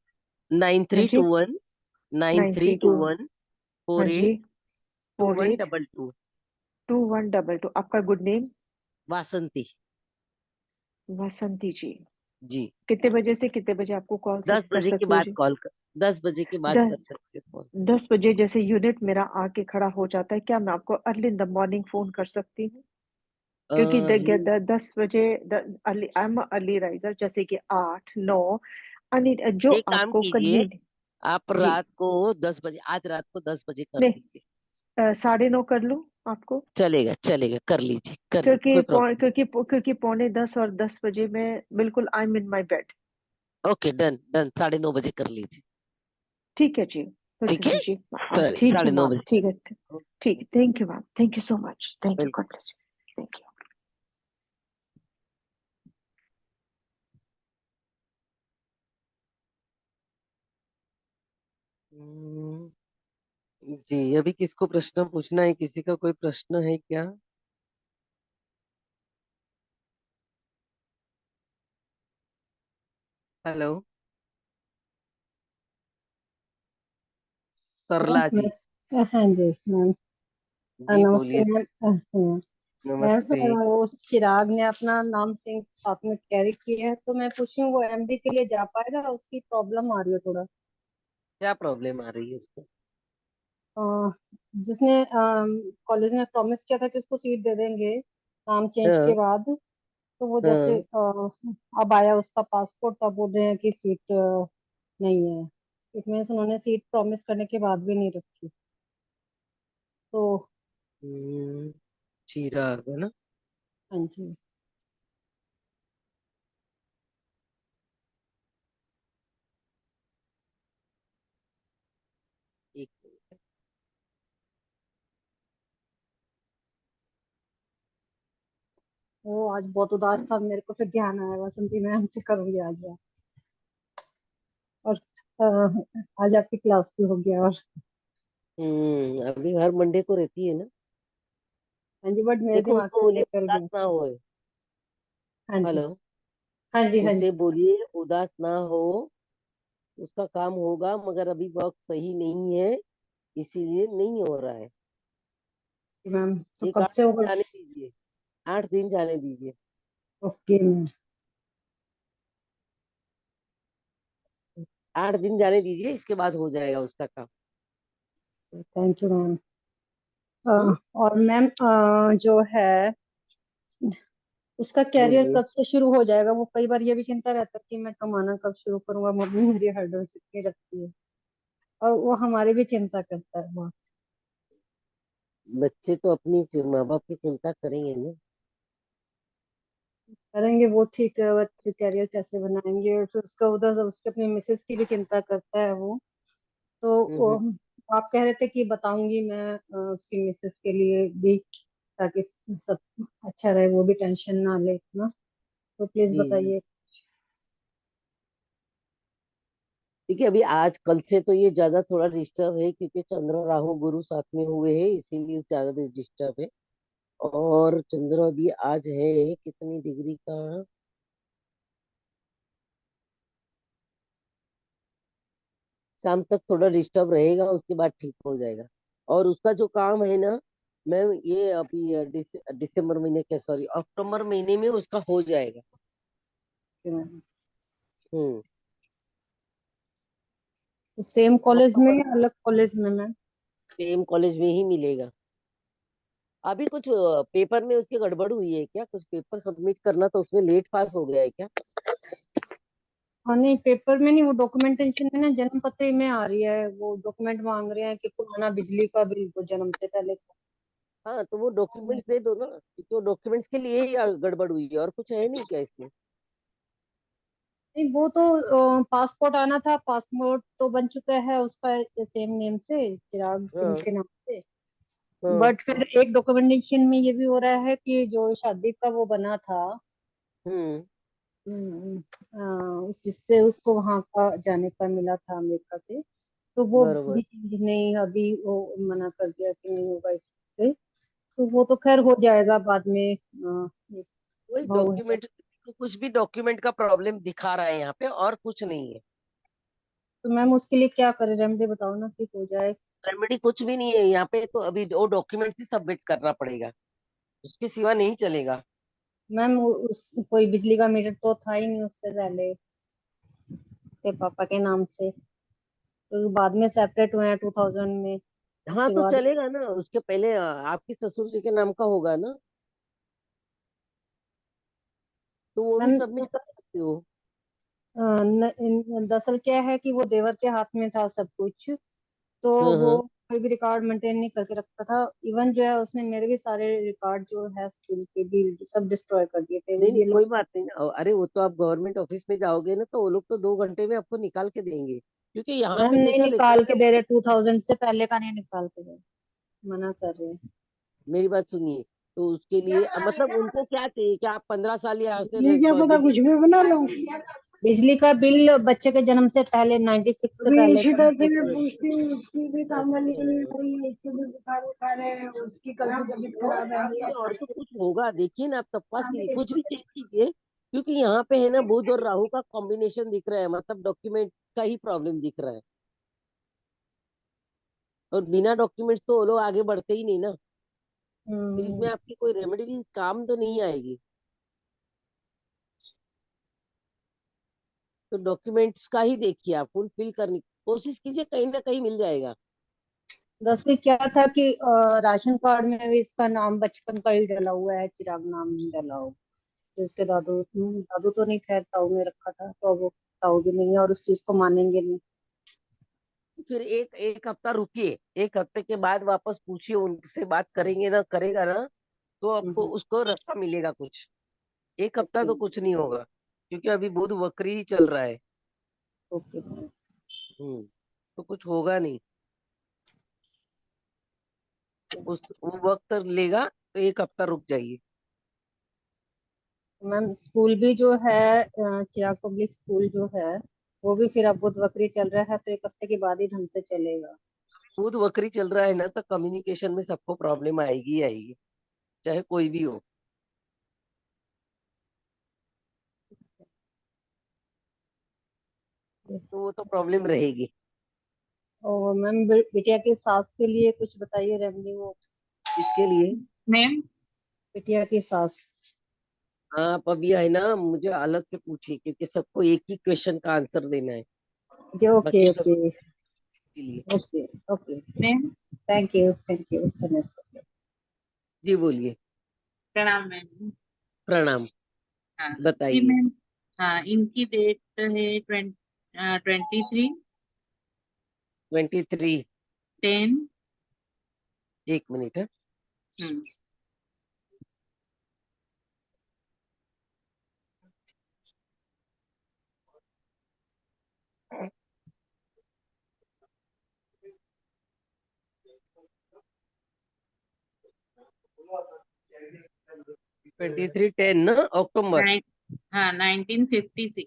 नाइन हाँ थ्री जी, two one nine nine three three two two one हाँ फोर जी, eight two four one eight double two 2122। आपका गुड नेम? वासंती वासंती जी। जी। कितने बजे से कितने बजे आपको कॉल दस कर बजे के सकती हूँ बाद जी? कॉल कर 10 बजे के बाद कर दस सकते हो फोन। 10 बजे जैसे यूनिट मेरा आके खड़ा हो जाता है, क्या मैं आपको early in the morning phone कर सकती हूँ? क्योंकि अर्ली, 10 बजे early, I am early riser, जैसे कि 8 9 जो एक काम आपको कीजिए, कन्वीन। आप जी, रात को 10 बजे, आज रात को 10 बजे कर नहीं, दीजिए। 9:30 कर लूँ आपको? चलेगा चलेगा, कर लीजिए कर लीजिए, कोई प्रॉब्लम क्योंकि पौने 10 और 10 बजे में बिल्कुल I am in my bed. नहीं। ओके, डन डन, 9:30 बजे कर लीजिए। ठीक है जी, ठीक है, बसंती जी। सर ठीक है साढ़े नौ मैम, बजे ठीक है। ठीक है, thank you ma'am, thank you so much, thank you, welcome. God bless you, thank you. जी, अभी किसको प्रश्न पूछना है, किसी का कोई प्रश्न है क्या? हेलो, सरला जी, हाँ जी मैम। जी नमस्ते बोलिए। मैम। हाँ, मैम नमस्ते। वो चिराग ने अपना नाम सिंह साथ में कैरी किया है, तो मैं पूछ रही हूँ वो MD के लिए जा पाएगा? उसकी प्रॉब्लम आ रही है थोड़ा। क्या प्रॉब्लम आ रही है उसको? अ, जिसने कॉलेज में प्रॉमिस किया था कि उसको सीट दे देंगे नाम चेंज के हाँ बाद, तो वो जैसे हाँ। अब आया उसका पासपोर्ट, तब बोल रहे हैं कि सीट नहीं है। इट मीन्स उन्होंने सीट प्रॉमिस करने के बाद भी नहीं रखी। तो हम्म, चिराग है ना? हाँ जी, एक मिनट। वो आज बहुत उदास था, मेरे को फिर ध्यान आया वसंती मैम से करूंगी आज बात। और आज आपकी क्लास भी हो गया। और अभी हर मंडे को रहती है ना। हाँ जी, बट मेरे देखो दिमाग उसको से बोलिए निकल उदास गई। ना होए। हाँ जी, हेलो, हाँ जी, हाँ जी। उससे बोलिए उदास ना हो, उसका काम होगा, मगर अभी वक्त सही नहीं है, इसीलिए नहीं हो रहा है। मैम तो एक कब 8 से दिन होगा? जाने दीजिए, 8 दिन जाने दीजिए। Okay ma'am. 8 दिन जाने दीजिए, इसके बाद हो जाएगा उसका काम। Thank you ma'am. हम्म, और मैम जो है उसका कैरियर बोलिए। कब से शुरू हो जाएगा? वो कई बार ये भी चिंता रहता है कि मैं कमाना कब शुरू करूंगा, मम्मी मेरी हर्डल्स इतनी रखती है, और वो हमारी भी चिंता करता है बहुत। बच्चे तो अपनी माँ बाप की चिंता करेंगे ना। करेंगे वो, ठीक है, बच्चे कैरियर कैसे बनाएंगे, और फिर उसका उधर से उसके अपनी मिसेस की भी चिंता करता है वो। तो हम्म, आप कह रहे थे कि बताऊंगी मैं उसकी मिसेस के लिए भी, ताकि सब अच्छा रहे, वो भी टेंशन ना ले इतना। तो प्लीज जी जी। बताइए। ठीक है, अभी आज कल से तो ये ज्यादा थोड़ा डिस्टर्ब है, क्योंकि चंद्र राहु गुरु साथ में हुए हैं, इसीलिए ज्यादा डिस्टर्ब है। और चंद्र अभी आज है कितनी डिग्री का? शाम तक थोड़ा डिस्टर्ब रहेगा, उसके बाद ठीक हो जाएगा। और उसका जो काम है ना, मैं ये अभी दिसंबर महीने के, सॉरी, अक्टूबर महीने में उसका हो जाएगा। हम्म। तो सेम कॉलेज में या अलग कॉलेज में मैम? सेम कॉलेज में ही मिलेगा। अभी कुछ पेपर में उसकी गड़बड़ हुई है क्या? कुछ पेपर सबमिट करना था, उसमें लेट पास हो गया है क्या? हाँ नहीं, पेपर में नहीं, वो डॉक्यूमेंटेशन में ना जन्म पते में आ रही है, वो डॉक्यूमेंट मांग रहे हैं कि पुराना बिजली का बिल वो जन्म से पहले का। हाँ तो वो डॉक्यूमेंट्स दे दो ना, क्योंकि वो डॉक्यूमेंट्स के लिए ही गड़बड़ हुई है, और कुछ है नहीं क्या इसमें? नहीं वो तो पासपोर्ट आना था, पासपोर्ट तो बन चुका है उसका सेम नेम से, चिराग सिंह हाँ के नाम से। हाँ। बट फिर एक डॉक्यूमेंटेशन में ये भी हो रहा है कि जो शादी का वो बना था, हम्म। उस जिससे उसको वहां का जाने का मिला था अमेरिका से, तो वो बरोबर। भी चेंज नहीं, अभी वो मना कर दिया कि नहीं होगा इससे। तो वो तो खैर हो जाएगा बाद में। एक वही बहू है। डॉक्यूमेंट, कुछ भी डॉक्यूमेंट का प्रॉब्लम दिखा रहा है यहाँ पे, और कुछ नहीं है। तो मैम उसके लिए क्या करें, रेमेडी बताओ ना कि हो जाए। रेमेडी कुछ भी नहीं है यहाँ पे, तो अभी वो डॉक्यूमेंट ही सबमिट करना पड़ेगा, उसके सिवा नहीं चलेगा। मैम उस कोई बिजली का मीटर तो था ही नहीं उससे पहले, उसके पापा के नाम से, तो बाद में सेपरेट हुए हैं 2000 में। हाँ उसके तो बाद चलेगा ना, उसके पहले आपके ससुर जी के नाम का होगा ना, तो वो भी मैम सबमिट कर सकते हो। दरअसल क्या है कि वो देवर के हाथ में था सब कुछ, तो हाँ वो हाँ। कोई भी रिकॉर्ड मेंटेन नहीं करके रखता था। इवन जो है उसने मेरे भी सारे रिकॉर्ड जो है स्कूल के भी सब डिस्ट्रॉय कर दिए थे, वो नहीं नहीं, ये लोग। कोई बात नहीं ना, अरे वो तो आप गवर्नमेंट ऑफिस में जाओगे ना, तो वो लोग तो 2 घंटे में आपको निकाल के देंगे, क्योंकि यहाँ मैम पे नहीं कैसा देते निकाल हैं के ना। दे रहे, 2000 से पहले का नहीं निकाल के दे रहे, मना कर रहे हैं। मेरी बात सुनिए, तो उसके लिए मतलब उनको क्या चाहिए कि आप 15 साल यहाँ से ये क्या पता, कुछ भी बना लो। बिजली का बिल बच्चे के जन्म से पहले 96 से अभी पहले का इशिता से मुझे मैं चाहिए। पूछती हूँ, उसकी भी कामवाली नहीं अच्छा, हुई, इसकी भी बुखार बुखार है, उसकी कल से तबीयत खराब है। नहीं और तो कुछ होगा, देखिए ना, आप तपास कीजिए, कुछ भी चेक कीजिए, क्योंकि यहाँ पे है ना बुध और राहु का कॉम्बिनेशन दिख रहा है, मतलब डॉक्यूमेंट का ही प्रॉब्लम दिख रहा है, और बिना डॉक्यूमेंट्स तो वो लोग आगे बढ़ते ही नहीं ना, फिर इसमें हम्म। आपकी कोई रेमेडी भी काम तो नहीं आएगी। तो डॉक्यूमेंट्स का ही देखिए, आप फुलफिल करने की कोशिश कीजिए, कहीं ना कहीं मिल जाएगा। दरअसल क्या था कि राशन कार्ड में भी इसका नाम बचपन का ही डला हुआ है, चिराग नाम नहीं डला हुआ। तो इसके दादू दादू तो नहीं, खैर ताऊ ने रखा था, तो अब वो ताऊ भी नहीं है और उस चीज को मानेंगे नहीं। फिर एक एक हफ्ता रुकिए, एक हफ्ते के बाद वापस पूछिए, उनसे बात करेंगे ना, करेगा ना, तो आपको हम्म। उसको रास्ता मिलेगा कुछ। एक हफ्ता ओके। तो कुछ नहीं होगा, क्योंकि अभी बुध वक्री ही चल रहा है। ओके। तो कुछ होगा नहीं, उस वो वक्त लेगा, तो एक हफ्ता रुक जाइए। मैम स्कूल भी जो है चिराग पब्लिक स्कूल जो है, वो भी फिर अब बुध बकरी चल रहा है, तो एक हफ्ते के बाद ही ढंग से चलेगा। बुध वक्री चल रहा है ना, तो कम्युनिकेशन में सबको प्रॉब्लम आएगी ही आएगी, चाहे कोई भी हो, तो वो तो प्रॉब्लम रहेगी। और मैम बिटिया की सास के लिए कुछ बताइए रेमेडी, वो इसके लिए मैम बिटिया की सास। आप अभी है ना, मुझे अलग से पूछिए, क्योंकि सबको एक ही क्वेश्चन का आंसर देना है, ओके बाकी सब ओके। के लिए। Okay okay. Ma'am thank you समय। जी बोलिए। प्रणाम मैम। प्रणाम। हाँ जी बताइए। मैम। हाँ इनकी डेट है 23 23। 10। एक मिनट है। हम्म। 23/10 ना, अक्टूबर। नाइन हाँ 1956।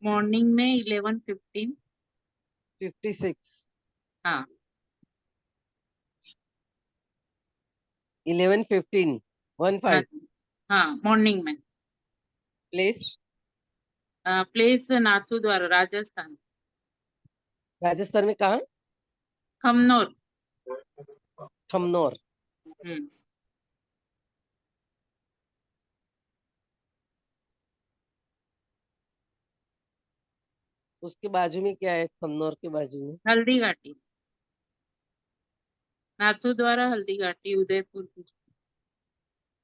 मॉर्निंग में 11:15। 56। हाँ 11:15। वन हाँ फाइव हाँ मॉर्निंग में। प्लेस। प्लेस नाथू द्वारा, राजस्थान। राजस्थान में कहाँ? खमनोर। खमनौर। हम्म। उसके बाजू में क्या है, खमनौर के बाजू में? हल्दी घाटी, नाथू द्वारा हल्दी घाटी, उदयपुर कुछ।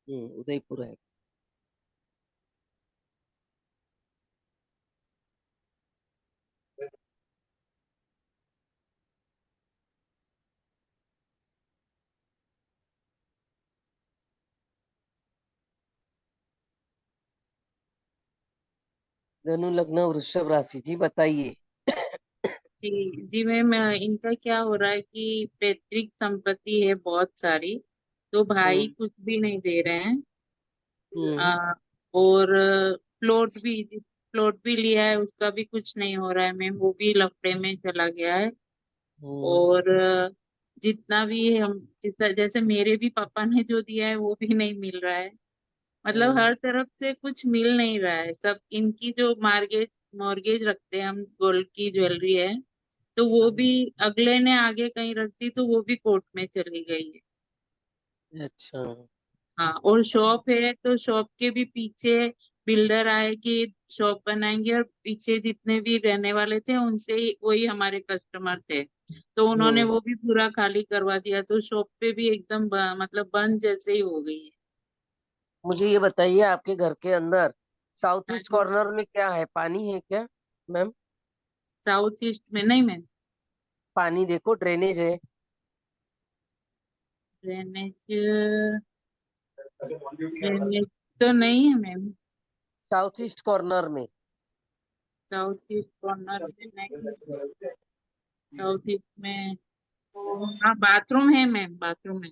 उदयपुर है। धनु लग्न वृषभ राशि, जी बताइए। जी जी मैम, इनका क्या हो रहा है कि पैतृक संपत्ति है बहुत सारी, तो भाई हम्म कुछ भी नहीं दे रहे हैं। हम्म आ, और प्लॉट भी लिया है, उसका भी कुछ नहीं हो रहा है मैम, वो भी लफड़े में चला गया है। हम्म और जितना भी हम जैसे मेरे भी पापा ने जो दिया है वो भी नहीं मिल रहा है। मतलब हम्म हर तरफ से कुछ मिल नहीं रहा है। सब इनकी जो मॉर्गेज मॉर्गेज रखते हैं हम, गोल्ड की ज्वेलरी है, तो वो भी अगले ने आगे कहीं रख दी, तो वो भी कोर्ट में चली गई है। अच्छा। हाँ, और शॉप है तो शॉप के भी पीछे बिल्डर आए कि शॉप बनाएंगे, और पीछे जितने भी रहने वाले थे उनसे ही, वही हमारे कस्टमर थे, तो उन्होंने हम्म वो भी पूरा खाली करवा दिया, तो शॉप पे भी एकदम मतलब बंद जैसे ही हो गई है। मुझे ये बताइए, आपके घर के अंदर साउथ हाँ ईस्ट जी। कॉर्नर में क्या है, पानी है क्या मैम? साउथ ईस्ट में नहीं मैम। पानी देखो, ड्रेनेज है? ड्रेनेज, ड्रेनेज तो नहीं है मैम। साउथ ईस्ट कॉर्नर में। साउथ ईस्ट कॉर्नर में नहीं। साउथ ईस्ट में, हाँ बाथरूम है मैम, बाथरूम है।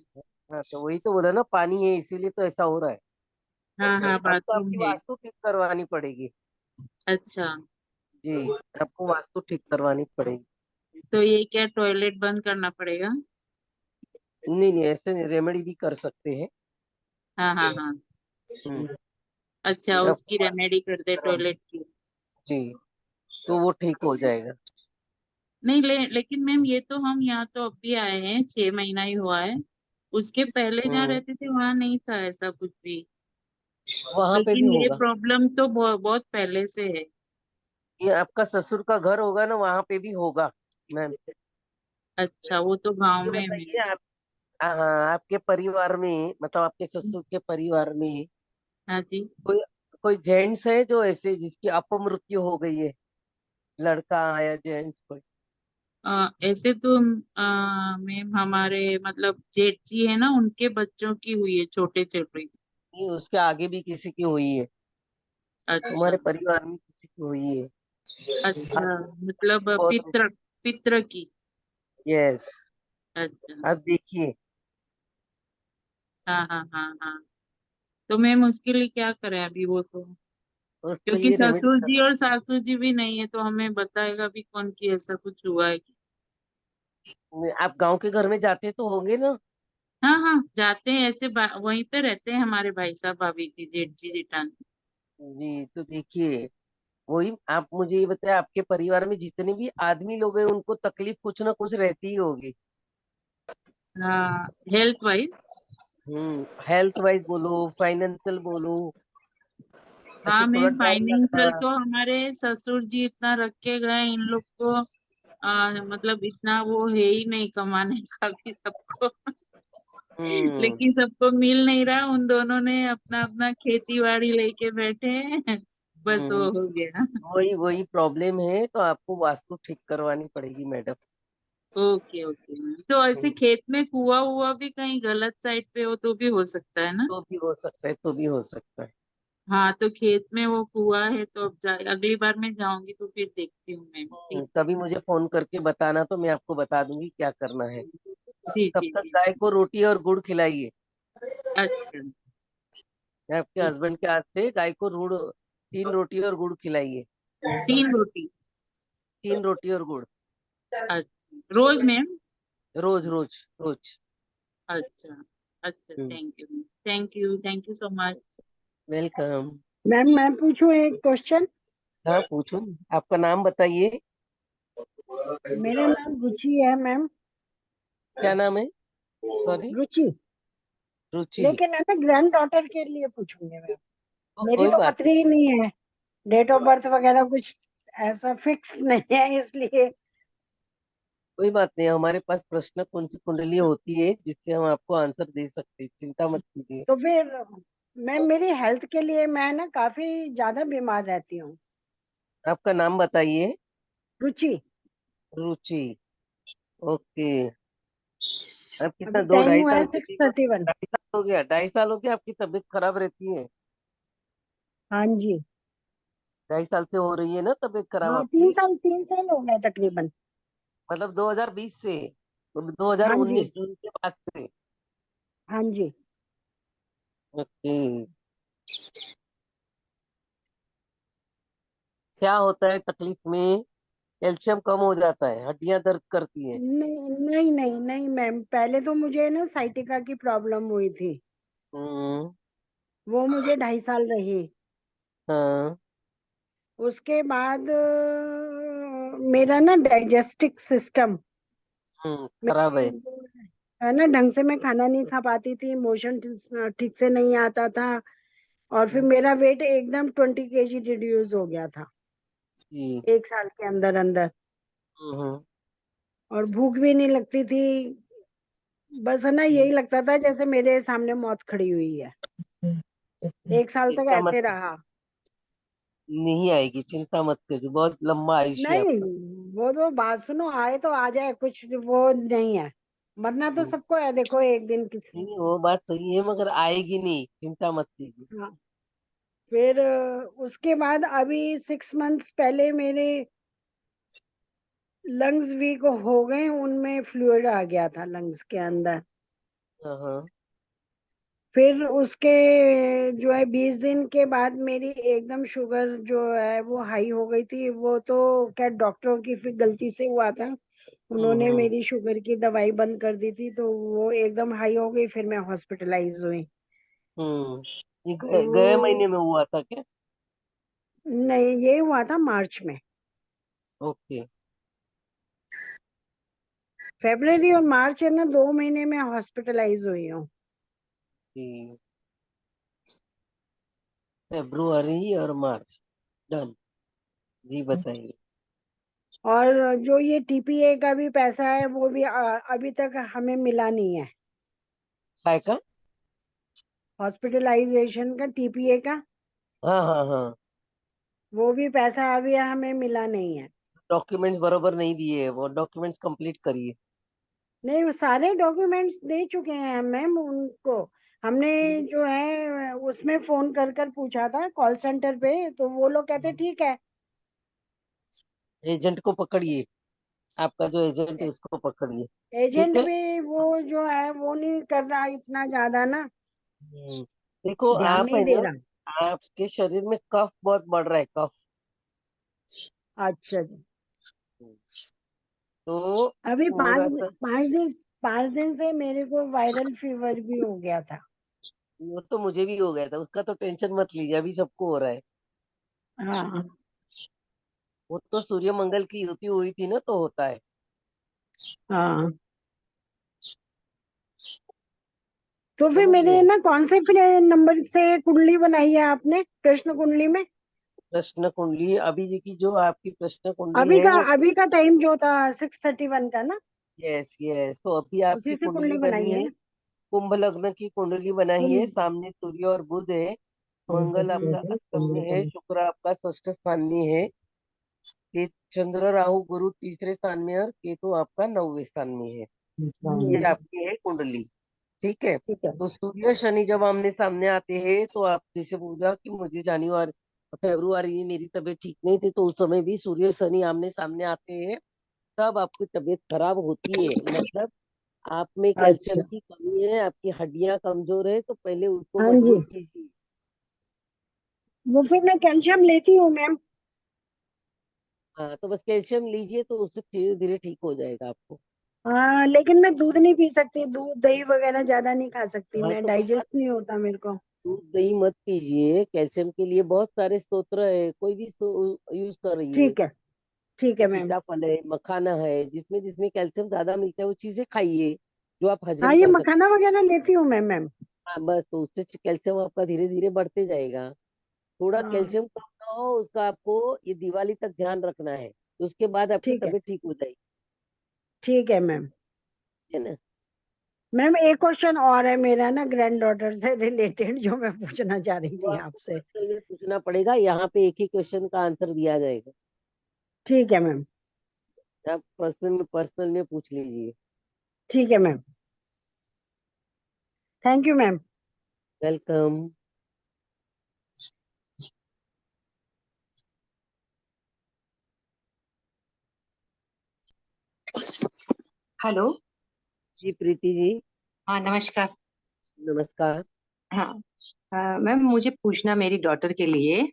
हाँ, तो वही तो बोला ना, पानी है इसीलिए तो ऐसा हो रहा है। हाँ हाँ, अब तो बाथरूम आपकी है। वास्तु ठीक करवानी पड़ेगी। अच्छा, जी, आपको वास्तु ठीक करवानी पड़ेगी। तो ये क्या टॉयलेट बंद करना पड़ेगा? नहीं नहीं, ऐसे रेमेडी भी कर सकते हैं। हाँ हाँ हाँ। हम्म, अच्छा, उसकी आपको रेमेडी कर दे टॉयलेट की। जी, तो वो ठीक हो जाएगा। नहीं लेकिन मैम ये तो हम यहाँ तो अभी आए हैं, 6 महीना ही हुआ है। उसके पहले जहाँ हम्म रहते थे वहां नहीं था ऐसा कुछ भी। वहां पे भी लेकिन ये होगा। प्रॉब्लम तो बहुत पहले से है। ये आपका ससुर का घर होगा ना, वहां पे भी होगा मैम। अच्छा, वो तो गांव ये में है। बताइए आप, हाँ, आपके परिवार में, मतलब आपके ससुर के परिवार में हाँ जी। कोई कोई जेंट्स है जो ऐसे जिसकी अपमृत्यु हो गई है, लड़का या जेंट्स कोई? ऐसे तो मैम हमारे मतलब जेठ जी है ना, उनके बच्चों की हुई है, छोटे छोटे। नहीं, उसके आगे भी किसी की हुई है? अच्छा। तुम्हारे परिवार में किसी की हुई है? आप अच्छा, मतलब बहुत, पित्र पित्र की। यस, अच्छा। आप देखिए। हाँ हाँ हाँ हाँ। तो मैम उसके लिए क्या करें अभी, वो तो उसके क्योंकि लिए रेमेडी ससुर कर, जी और सासू जी भी नहीं है, तो हमें बताएगा भी कौन कि ऐसा कुछ हुआ है। आप गांव के घर में जाते तो होंगे ना? हाँ हाँ, जाते हैं ऐसे, वहीं पे रहते हैं हमारे भाई साहब, भाभी जी, जेठ जी, जेठानी। जी, तो देखिए, वही आप मुझे ये बताए, आपके परिवार में जितने भी आदमी लोग हैं उनको तकलीफ कुछ ना कुछ रहती ही होगी। हाँ, हेल्थ वाइज। हेल्थ वाइज बोलो, फाइनेंशियल बोलो, ऐसे हाँ थोड़ा मैम, डर फाइनेंशियल लगता। तो हमारे ससुर जी इतना रख के गए इन लोग को, मतलब इतना वो है ही नहीं कमाने का भी सबको। हम्म लेकिन सबको मिल नहीं रहा, उन दोनों ने अपना अपना खेती बाड़ी लेके बैठे हैं। बस वो हम्म हो गया। वही वही प्रॉब्लम है, तो आपको वास्तु ठीक करवानी पड़ेगी मैडम। ओके ओके मैम, तो ऐसे हम्म, खेत में कुआं हुआ भी कहीं गलत साइड पे हो तो भी हो सकता है ना? तो भी हो सकता है, तो भी हो सकता है। हाँ, तो खेत में वो कुआं है, तो अब अगली बार मैं जाऊंगी तो फिर देखती हूँ मैम, ठीक है। तभी मुझे फोन करके बताना, तो मैं आपको बता दूंगी क्या करना है। जी तब जी तक जी। गाय को रोटी और गुड़ खिलाइए। अच्छा। आपके ठीक। हस्बैंड के हाथ से गाय को 3 रोटी और गुड़ खिलाइए। 3 रोटी? 3 रोटी और गुड़, अच्छा, रोज मैम? रोज रोज रोज। अच्छा। अच्छा, thank you, thank you so much. Welcome. Ma'am मैं पूछूं एक क्वेश्चन? हाँ पूछो, आपका नाम बताइए। मेरा नाम रुचि है मैम। क्या नाम है? सॉरी। रुचि। रुचि। लेकिन है ना, ग्रैंड डॉटर के लिए पूछूंगी मैम। तो मेरी कोई तो बात पत्री ही नहीं है, डेट ऑफ बर्थ वगैरह कुछ ऐसा फिक्स नहीं है, इसलिए कोई बात नहीं, हमारे पास प्रश्न कौन सी कुंडली होती है जिससे हम आपको आंसर दे सकते हैं, चिंता मत कीजिए। तो फिर मैं मेरी हेल्थ के लिए मैं ना काफी ज्यादा बीमार रहती हूँ। आपका नाम बताइए। रुचि। रुचि। ओके। अब कितना, अभी दो टाइम ढाई हुआ है साल से सिक्स बीमार? थर्टी वन 2.5 साल हो गया? 2.5 साल हो गया आपकी तबीयत खराब रहती है? हाँ जी। 2.5 साल से हो रही है ना तबीयत खराब हाँ, तीन आपकी? साल 3 साल हो गए तकरीबन। मतलब 2020 से, हाँ जी। 2019 जून के बाद से? हाँ जी। ओके। क्या होता है तकलीफ में? कैल्शियम कम हो जाता है, हड्डियां दर्द करती हैं। नहीं नहीं नहीं नहीं मैम, पहले तो मुझे ना साइटिका की प्रॉब्लम हुई थी। हम्म। वो मुझे 2.5 साल रही। हाँ। उसके बाद मेरा ना डाइजेस्टिक सिस्टम, खराब है। है ना, ढंग से मैं खाना नहीं खा पाती थी, मोशन ठीक से नहीं आता था। और फिर हम्म, मेरा वेट एकदम 20 kg रिड्यूस हो गया था जी। 1 साल के अंदर अंदर। हम्म। और भूख भी नहीं लगती थी। बस है ना, हम्म, यही लगता था जैसे मेरे सामने मौत खड़ी हुई है। 1 साल तक चिंता मत ऐसे कीजिए, रहा। नहीं आएगी, चिंता मत कीजिए, बहुत लंबा आयुष्य है नहीं, आपका। वो तो बात सुनो, आए तो आ जाए, कुछ वो नहीं है। मरना तो हम्म, सबको है, देखो एक दिन किस। नहीं वो बात सही है मगर आएगी नहीं, चिंता मत कीजिए। हाँ। फिर उसके बाद अभी 6 मंथ्स पहले मेरे लंग्स वीक हो गए, उनमें फ्लूइड आ गया था लंग्स के अंदर। हाँ हाँ। फिर उसके जो है 20 दिन के बाद मेरी एकदम शुगर जो है वो हाई हो गई थी। वो तो क्या डॉक्टरों की फिर गलती से हुआ था, उन्होंने हम्म। मेरी शुगर की दवाई बंद कर दी थी, तो वो एकदम हाई हो गई, फिर मैं हॉस्पिटलाइज हुई। हम्म। ये तो गए महीने में हुआ था क्या? नहीं, ये हुआ था मार्च में। ओके। फेब्रवरी और मार्च है ना, 2 महीने में हॉस्पिटलाइज हुई हूँ। जी। फरवरी और मार्च, डन। जी बताइए। और जो ये टीपीए का भी पैसा है वो भी अभी तक हमें मिला नहीं है। काय का? हॉस्पिटलाइजेशन का, टीपीए का, हाँ हाँ हाँ। वो भी पैसा अभी हमें मिला नहीं है। डॉक्यूमेंट्स बरोबर नहीं दिए, वो डॉक्यूमेंट्स कंप्लीट करिए। नहीं, वो सारे डॉक्यूमेंट्स दे चुके हैं मैम उनको। हमने जो है उसमें फोन कर कर पूछा था कॉल सेंटर पे, तो वो लोग कहते ठीक है। एजेंट को पकड़िए, आपका जो एजेंट है उसको पकड़िए। ठीक एजेंट है। भी वो जो है वो नहीं कर रहा इतना ज्यादा ना, देखो ध्यान आप नहीं है दे ना, रहा। आपके शरीर में कफ बहुत बढ़ रहा है, कफ। अच्छा जी। तो अभी थोड़ा सा, 5 दिन से मेरे को वायरल फीवर भी हो गया था। वो तो मुझे भी हो गया था, उसका तो टेंशन मत लीजिए, अभी सबको हो रहा है। हाँ। वो तो सूर्य मंगल की युति हुई थी ना, तो होता है। हाँ। तो फिर समझ मेरे गए? ना कौन से फिर नंबर से कुंडली बनाई है आपने प्रश्न कुंडली में? प्रश्न कुंडली अभी की जो आपकी प्रश्न कुंडली है वो, अभी का टाइम जो था 6:31 का ना, यस यस, तो अभी उसी आपकी से कुंडली कुंडली बनाई बनी है है। ना। कुंभ लग्न की कुंडली बनाई है, कुंभ। सामने सूर्य और बुध है। मंगल आपका अष्टम में है, शुक्र आपका षष्ठ स्थान में है, के चंद्र राहु गुरु तीसरे स्थान में है, और केतु आपका 9वें स्थान में है। ये हम्म, आपकी है कुंडली। ठीक है। ठीक है। तो सूर्य शनि जब आमने सामने आते हैं तो आप जैसे बोला कि मुझे जनवरी फरवरी में मेरी तबीयत ठीक नहीं थी, तो उस समय भी सूर्य शनि आमने सामने आते हैं, तब आपकी तबीयत खराब होती है। मतलब आप में कैल्शियम अच्छा। की कमी है, आपकी हड्डियां कमजोर है, तो पहले उसको हाँ जी। मजबूत कीजिए। वो फिर मैं कैल्शियम लेती हूँ मैम। हाँ, तो बस कैल्शियम लीजिए तो उससे धीरे धीरे ठीक हो जाएगा आपको। हाँ, लेकिन मैं दूध नहीं पी सकती, दूध दही वगैरह ज्यादा नहीं खा सकती, हाँ, मैं तो कोई बात, डाइजेस्ट नहीं होता मेरे को। दूध दही मत पीजिए, कैल्शियम के लिए बहुत सारे स्तोत्र है, कोई भी यूज करिए। ठीक है। ठीक है मैम। सीताफल है, मखाना है, जिसमें जिसमें कैल्शियम ज्यादा मिलता है वो चीजें खाइए जो आप हाँ, हजम ये कर सकते मखाना वगैरह लेती हूँ मैं मैम। हैं। हाँ, बस तो उससे कैल्शियम आपका धीरे धीरे बढ़ते जाएगा। थोड़ा हाँ कैल्शियम कम ना हो उसका, आपको ये दिवाली तक ध्यान रखना है, उसके बाद आपकी ठीक है, तबीयत ठीक हो जाएगी। ठीक है मैम। है ना? मैम एक क्वेश्चन और है मेरा ना ग्रैंड डॉटर से रिलेटेड, जो मैं पूछना चाह रही वो थी आपको आपसे। पर्सनल में पूछना पड़ेगा, यहाँ पे एक ही क्वेश्चन का आंसर दिया जाएगा। ठीक है मैम। आप पर्सनल में पूछ लीजिए। ठीक है ma'am. Thank you ma'am. Welcome. Hello. जी प्रीति जी, हाँ नमस्कार। नमस्कार। हाँ मैम मुझे पूछना मेरी डॉटर के लिए,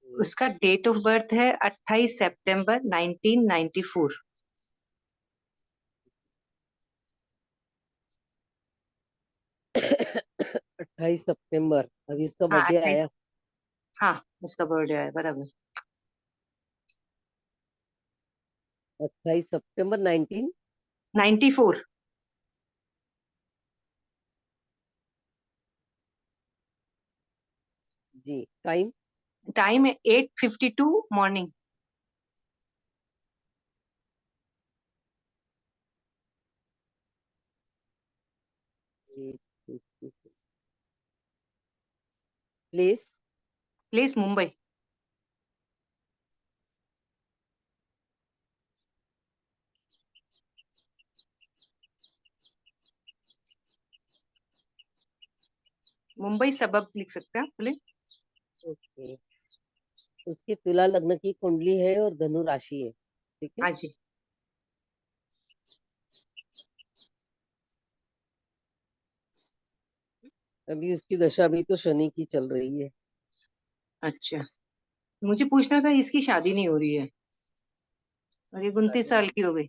उसका डेट ऑफ बर्थ है 28 सितंबर 1994। 28 सितंबर, अभी इसका हाँ बर्थडे आया। 28। हाँ उसका बर्थडे है बराबर। 28 सितंबर 19। 94। जी, टाइम। टाइम है 8:52 morning. Place. Place Mumbai. Mumbai सबब लिख सकते हैं बोले। ओके। उसकी तुला लग्न की कुंडली है और धनु राशि है, ठीक है। हाँ जी। अभी उसकी दशा भी तो शनि की चल रही है। अच्छा, मुझे पूछना था इसकी शादी नहीं हो रही है और ये 29 शादी साल की हो गई,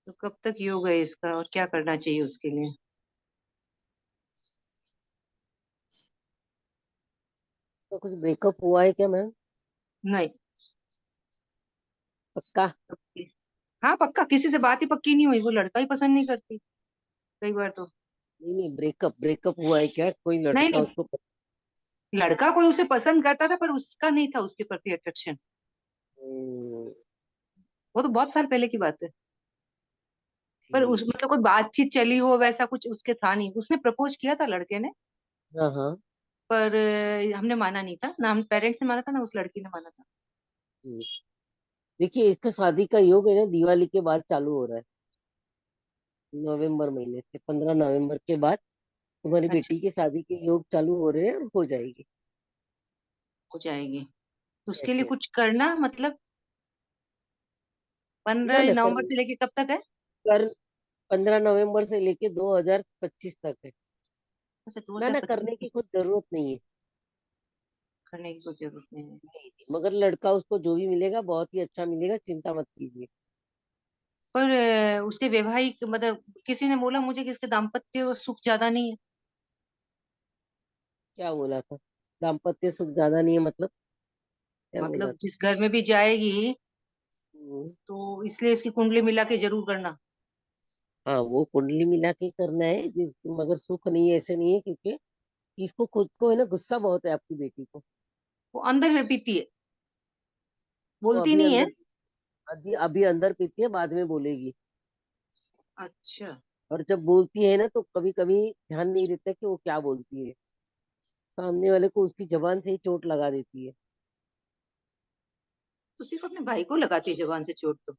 तो कब तक योग है इसका और क्या करना चाहिए उसके लिए? तो कुछ ब्रेकअप हुआ है क्या मैम? नहीं। पक्का? हाँ पक्का, किसी से बात ही पक्की नहीं हुई, वो लड़का ही पसंद नहीं करती कई बार तो। नहीं नहीं, ब्रेकअप ब्रेकअप हुआ है क्या? कोई नहीं लड़का नहीं, उसको लड़का कोई उसे पसंद करता था पर उसका नहीं था उसके प्रति अट्रैक्शन। हम्म, वो तो बहुत साल पहले की बात है। पर उस ठीक। मतलब कोई बातचीत चली हो वैसा कुछ उसके था नहीं। उसने प्रपोज किया था लड़के ने, हाँ हाँ। पर हमने माना नहीं था ना, हम पेरेंट्स ने माना था ना उस लड़की ने माना था। हम्म। देखिए, इसका शादी का योग है ना, दिवाली के बाद चालू हो रहा है। नवंबर महीने से, 15 नवंबर के बाद तुम्हारी अच्छा, बेटी की शादी के योग चालू हो रहे हैं और हो जाएगी। हो जाएगी। तो उसके लिए ऐसे कुछ करना मतलब ना 15 ना कर, नवंबर से लेके कब तक है? कर 15 नवंबर से लेके 2025 तक है। अच्छा, ना ना, 2025 करने की की कुछ जरूरत नहीं है। करने की कोई जरूरत नहीं है। नहीं, मगर लड़का उसको जो भी मिलेगा बहुत ही अच्छा मिलेगा, चिंता मत कीजिए। पर उसके वैवाहिक मतलब किसी ने बोला मुझे कि इसके दाम्पत्य सुख ज्यादा नहीं है। क्या बोला था? दाम्पत्य सुख ज्यादा नहीं है मतलब? क्या बोला मतलब था? जिस घर में भी जाएगी हम्म, तो इसलिए इसकी कुंडली मिला के जरूर करना। हाँ, वो कुंडली मिला के करना है जिस, मगर सुख नहीं है ऐसे नहीं है, क्योंकि इसको खुद को है ना, गुस्सा बहुत है आपकी बेटी को। वो अंदर में पीती है, वो बोलती अभी नहीं है। अंदर, अभी अभी अंदर पीती है, बाद में बोलेगी। अच्छा, और जब बोलती है ना तो कभी कभी ध्यान नहीं देता कि वो क्या बोलती है, सामने वाले को उसकी जबान से ही चोट लगा देती है। तो सिर्फ अपने भाई को लगाती है जबान से चोट तो।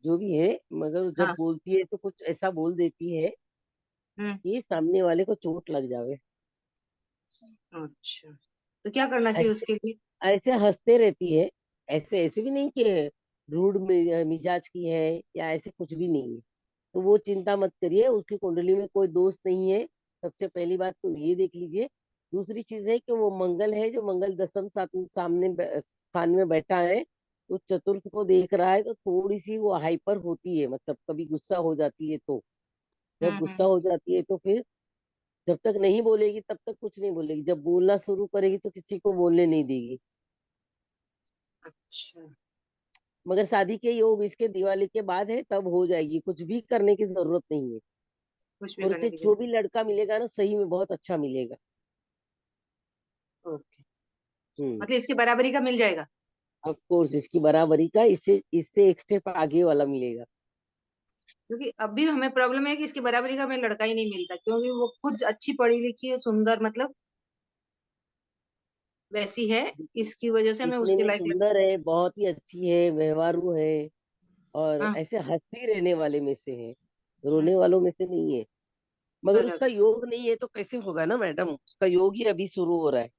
जो भी है, मगर जब हाँ। बोलती है तो कुछ ऐसा बोल देती है हम्म। कि सामने वाले को चोट लग जावे। अच्छा, तो क्या करना चाहिए ऐसे उसके लिए? ऐसे हंसते रहती है। ऐसे ऐसे भी नहीं कि रूड मिजाज की है, या ऐसे कुछ भी नहीं है। तो वो चिंता मत करिए, उसकी कुंडली में कोई दोष नहीं है। सबसे पहली बात तो ये देख लीजिए। दूसरी चीज है कि वो मंगल है, जो मंगल दसम सामने स्थान में बैठा है, तो चतुर्थ को देख रहा है, तो थोड़ी सी वो हाइपर होती है, मतलब कभी गुस्सा हो जाती है। तो जब गुस्सा हम्म। हो जाती है तो फिर जब तक नहीं बोलेगी तब तक कुछ नहीं बोलेगी, जब बोलना शुरू करेगी तो किसी को बोलने नहीं देगी। अच्छा, मगर शादी के योग इसके दिवाली के बाद है, तब हो जाएगी, कुछ भी करने की जरूरत नहीं है। कुछ भी और करने उसे की जो जरूरत। भी लड़का मिलेगा ना, सही में बहुत अच्छा मिलेगा। मतलब इसके बराबरी का मिल जाएगा? ऑफ कोर्स इसकी बराबरी का, इससे एक स्टेप आगे वाला मिलेगा। क्योंकि अभी हमें प्रॉब्लम है कि इसकी बराबरी का हमें लड़का ही नहीं मिलता, क्योंकि वो खुद अच्छी पढ़ी लिखी है, सुंदर, मतलब वैसी है, इसकी वजह से हमें दिखने उसके में लायक सुंदर है, बहुत ही अच्छी है, व्यवहारू है, और हाँ। ऐसे हंसती रहने वाले में से है, रोने वालों में से नहीं है। मगर बराबर। उसका योग नहीं है तो कैसे होगा ना मैडम, उसका योग ही अभी शुरू हो रहा है।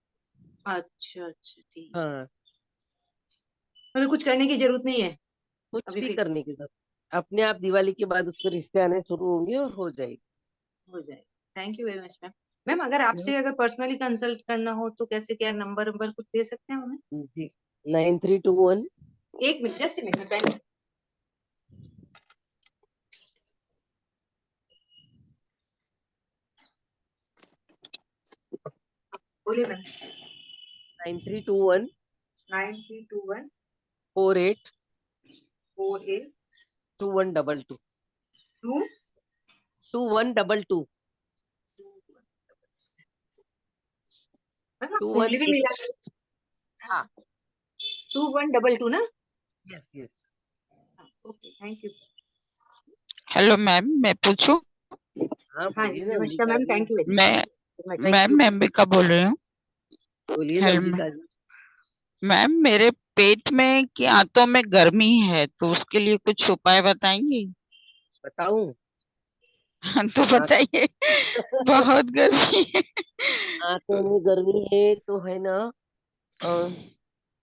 अच्छा अच्छा, ठीक। हाँ, मतलब कुछ करने की जरूरत नहीं है कुछ अभी, भी फिर करने की जरूरत, अपने आप दिवाली के बाद उसके रिश्ते आने शुरू होंगे और हो जाएगी। हो जाएगा। Thank you very much ma'am. Ma'am अगर आपसे अगर पर्सनली कंसल्ट करना हो तो कैसे, क्या नंबर नंबर कुछ दे सकते हैं हमें? जी, 9321। एक मिनट, जस्ट मिनट में पेन। बोलिए मैम। 9321 9321 48 48 2122 2 2122 मैम आप कुंडली भी 21। मिला? हाँ, 2122 ना? Yes yes. Okay, thank you. Hello ma'am, मैं पूछूं? हाँ हाँ जी, बोलिए ना नमस्कार अंबिका मैम, जी। थैंक यू वेरी मैं मच, थैंक मैम यू। मैं अंबिका बोल रही हूँ। बोलिए ना हेलो अंबिका जी। मैम, मेरे पेट में कि आंतों में गर्मी है, तो उसके लिए कुछ उपाय बताएंगी? बताऊं? तो बताइए। बहुत गर्मी है। आंतों में गर्मी है तो है ना, अ,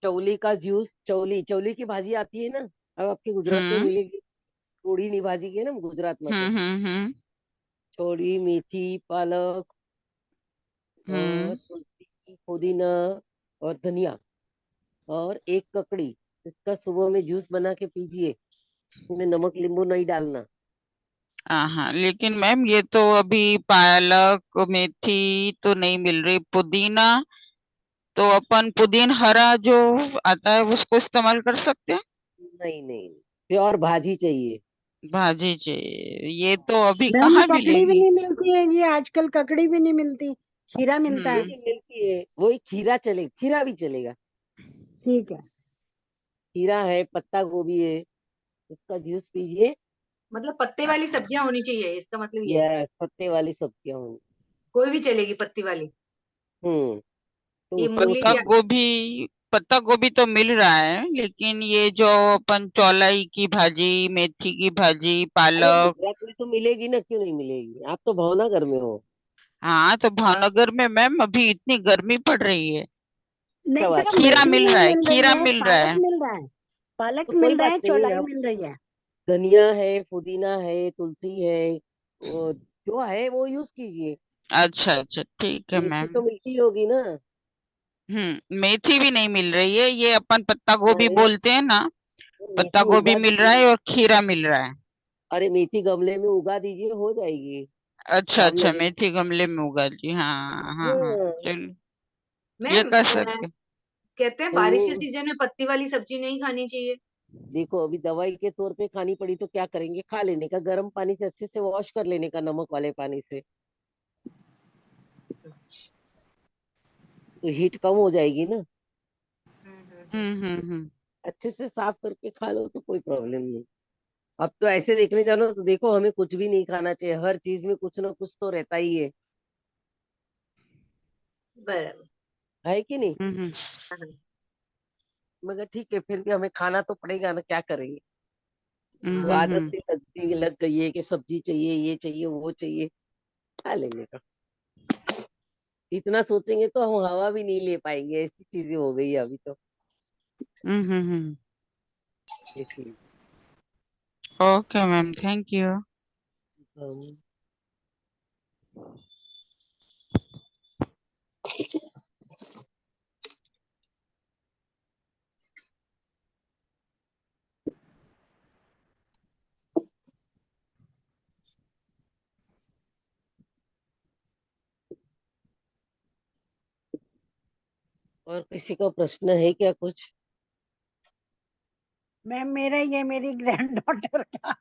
चौली का जूस, चौली चौली की भाजी आती है ना, अब आपके गुजरात में हम्म मिलेगी। थोड़ी नहीं भाजी की है ना गुजरात में तो। हम्म। छोड़ी, मेथी, पालक और हम्म। तुलसी, पुदीना और धनिया, और एक ककड़ी। इसका सुबह में जूस बना के पीजिए, इसमें नमक नींबू नहीं डालना। हाँ, लेकिन मैम ये तो अभी पालक मेथी तो नहीं मिल रही, पुदीना तो अपन पुदीन हरा जो आता है उसको इस्तेमाल कर सकते हैं। नहीं नहीं, प्योर भाजी चाहिए। भाजी चाहिए, ये तो अभी मैम कहाँ ककड़ी भी मिलेगी? नहीं मिलती है, ये आजकल ककड़ी भी नहीं मिलती, खीरा मिलता है। नहीं मिलती है, वही खीरा चले, खीरा भी चलेगा। ठीक है। खीरा है, पत्ता गोभी है, उसका जूस पीजिए। मतलब पत्ते वाली सब्जियां होनी चाहिए, इसका मतलब ये है? यस, पत्ते वाली सब्जियां होंगी। कोई भी चलेगी पत्ती वाली? तो ये उससे वो मूली पत्ता की? गोभी, पत्ता गोभी तो मिल रहा है, लेकिन ये जो अपन चौलाई की भाजी, मेथी की भाजी, अरे पालक। गुजरात में तो मिलेगी ना, क्यों नहीं मिलेगी, आप तो भावनगर में हो। हाँ, तो भावनगर में मैम अभी इतनी गर्मी पड़ रही है। नहीं क्या बात सिर्फ कर रहे खीरा हैं? मेथी मिल नहीं रहा है, मिल रही खीरा है, मिल रहा पालक है। मिल रहा है, पालक तो कोई मिल रहा बात है, नहीं, चौलाई अब मिल रही है। धनिया है, पुदीना है, तुलसी है, वो जो है वो यूज कीजिए। अच्छा अच्छा, ठीक है मेथी मैम। तो मिलती होगी ना। मेथी भी नहीं मिल रही है, ये अपन पत्ता गोभी अरे बोलते हैं ना। वो पत्ता मेथी गोभी उगा मिल रहा दीजिए। है और खीरा मिल रहा है। अरे मेथी गमले में उगा दीजिए, हो जाएगी। अच्छा कब अच्छा, लगेगी? मेथी गमले में उगा ली, हाँ हाँ हाँ, हाँ। चलो, ये मैम कर सकते। कहते हैं तो बारिश के वो सीजन में पत्ती वाली सब्जी नहीं खानी चाहिए। देखो, अभी दवाई के तौर पे खानी पड़ी तो क्या करेंगे, खा लेने का, गर्म पानी से अच्छे से वॉश कर लेने का, नमक वाले पानी से, तो हीट कम हो जाएगी ना। हम्म। अच्छे से साफ करके खा लो तो कोई प्रॉब्लम नहीं। अब तो ऐसे देखने जानो तो देखो, हमें कुछ भी नहीं खाना चाहिए, हर चीज में कुछ ना कुछ तो रहता ही बराबर। है कि नहीं? हम्म हाँ। मगर ठीक है, फिर भी हमें खाना तो पड़ेगा ना, क्या करेंगे। वो आदत हम्म। सी लगती लग गई है कि सब्जी चाहिए, ये चाहिए, वो चाहिए, खा लेने का। इतना सोचेंगे तो हम हवा भी नहीं ले पाएंगे, ऐसी चीजें हो गई है अभी तो। हम्म। इसलिए ओके मैम, थैंक यू। हम- और किसी का प्रश्न है क्या कुछ? मैम मेरा ये मेरी ग्रैंड डॉटर का,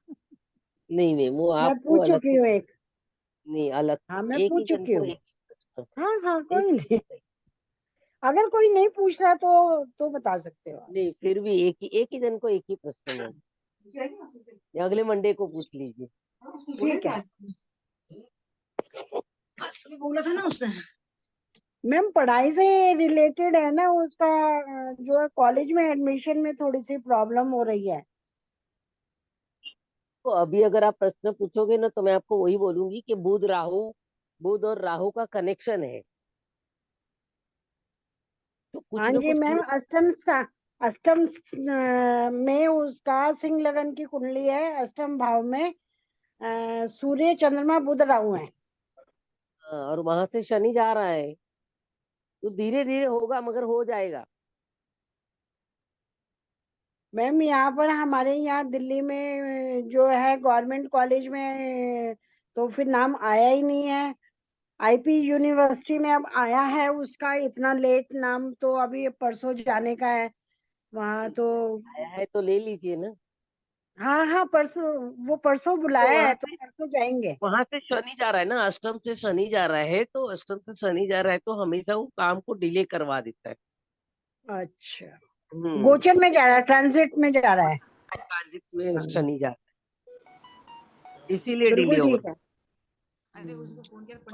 नहीं नहीं, वो मैं आपको पूछ अलग चुकी से, हूँ एक। नहीं अलग हाँ से, मैं एक ही पूछ जन चुकी को हूँ। एक ही प्रश्न। हाँ हाँ एक कोई नहीं। अगर कोई नहीं पूछ रहा तो बता सकते हो आप। नहीं, फिर भी एक ही जन को एक ही प्रश्न मैम, या अगले मंडे को पूछ लीजिए। ठीक है बोला था ना उसने। मैम, पढ़ाई से रिलेटेड है ना उसका, जो है कॉलेज में एडमिशन में थोड़ी सी प्रॉब्लम हो रही है। तो अभी अगर आप प्रश्न पूछोगे ना तो मैं आपको वही बोलूंगी कि बुध और राहु का कनेक्शन है, तो कुछ हाँ ना जी कुछ मैम, अष्टम में उसका सिंह लगन की कुंडली है, अष्टम भाव में सूर्य चंद्रमा बुध राहु है। हाँ, और वहां से शनि जा रहा है, तो धीरे धीरे होगा मगर हो जाएगा। मैम, यहाँ पर हमारे यहाँ दिल्ली में जो है गवर्नमेंट कॉलेज में तो फिर नाम आया ही नहीं है। आईपी यूनिवर्सिटी में अब आया है उसका, इतना लेट नाम तो अभी परसों जाने का है वहाँ तो। आया है तो ले लीजिए ना। हाँ हाँ, परसों, वो परसों तो बुलाया है तो परसों जाएंगे। वहां से शनि जा रहा है ना, अष्टम से शनि जा रहा है, तो अष्टम से शनि जा रहा है तो हमेशा वो काम को डिले करवा देता है। अच्छा, हम्म, गोचर में जा रहा है, ट्रांजिट में जा रहा है। ट्रांजिट में हाँ, शनि जा रहा है, इसीलिए डिले बिल्कुल हो ठीक रहा है। है।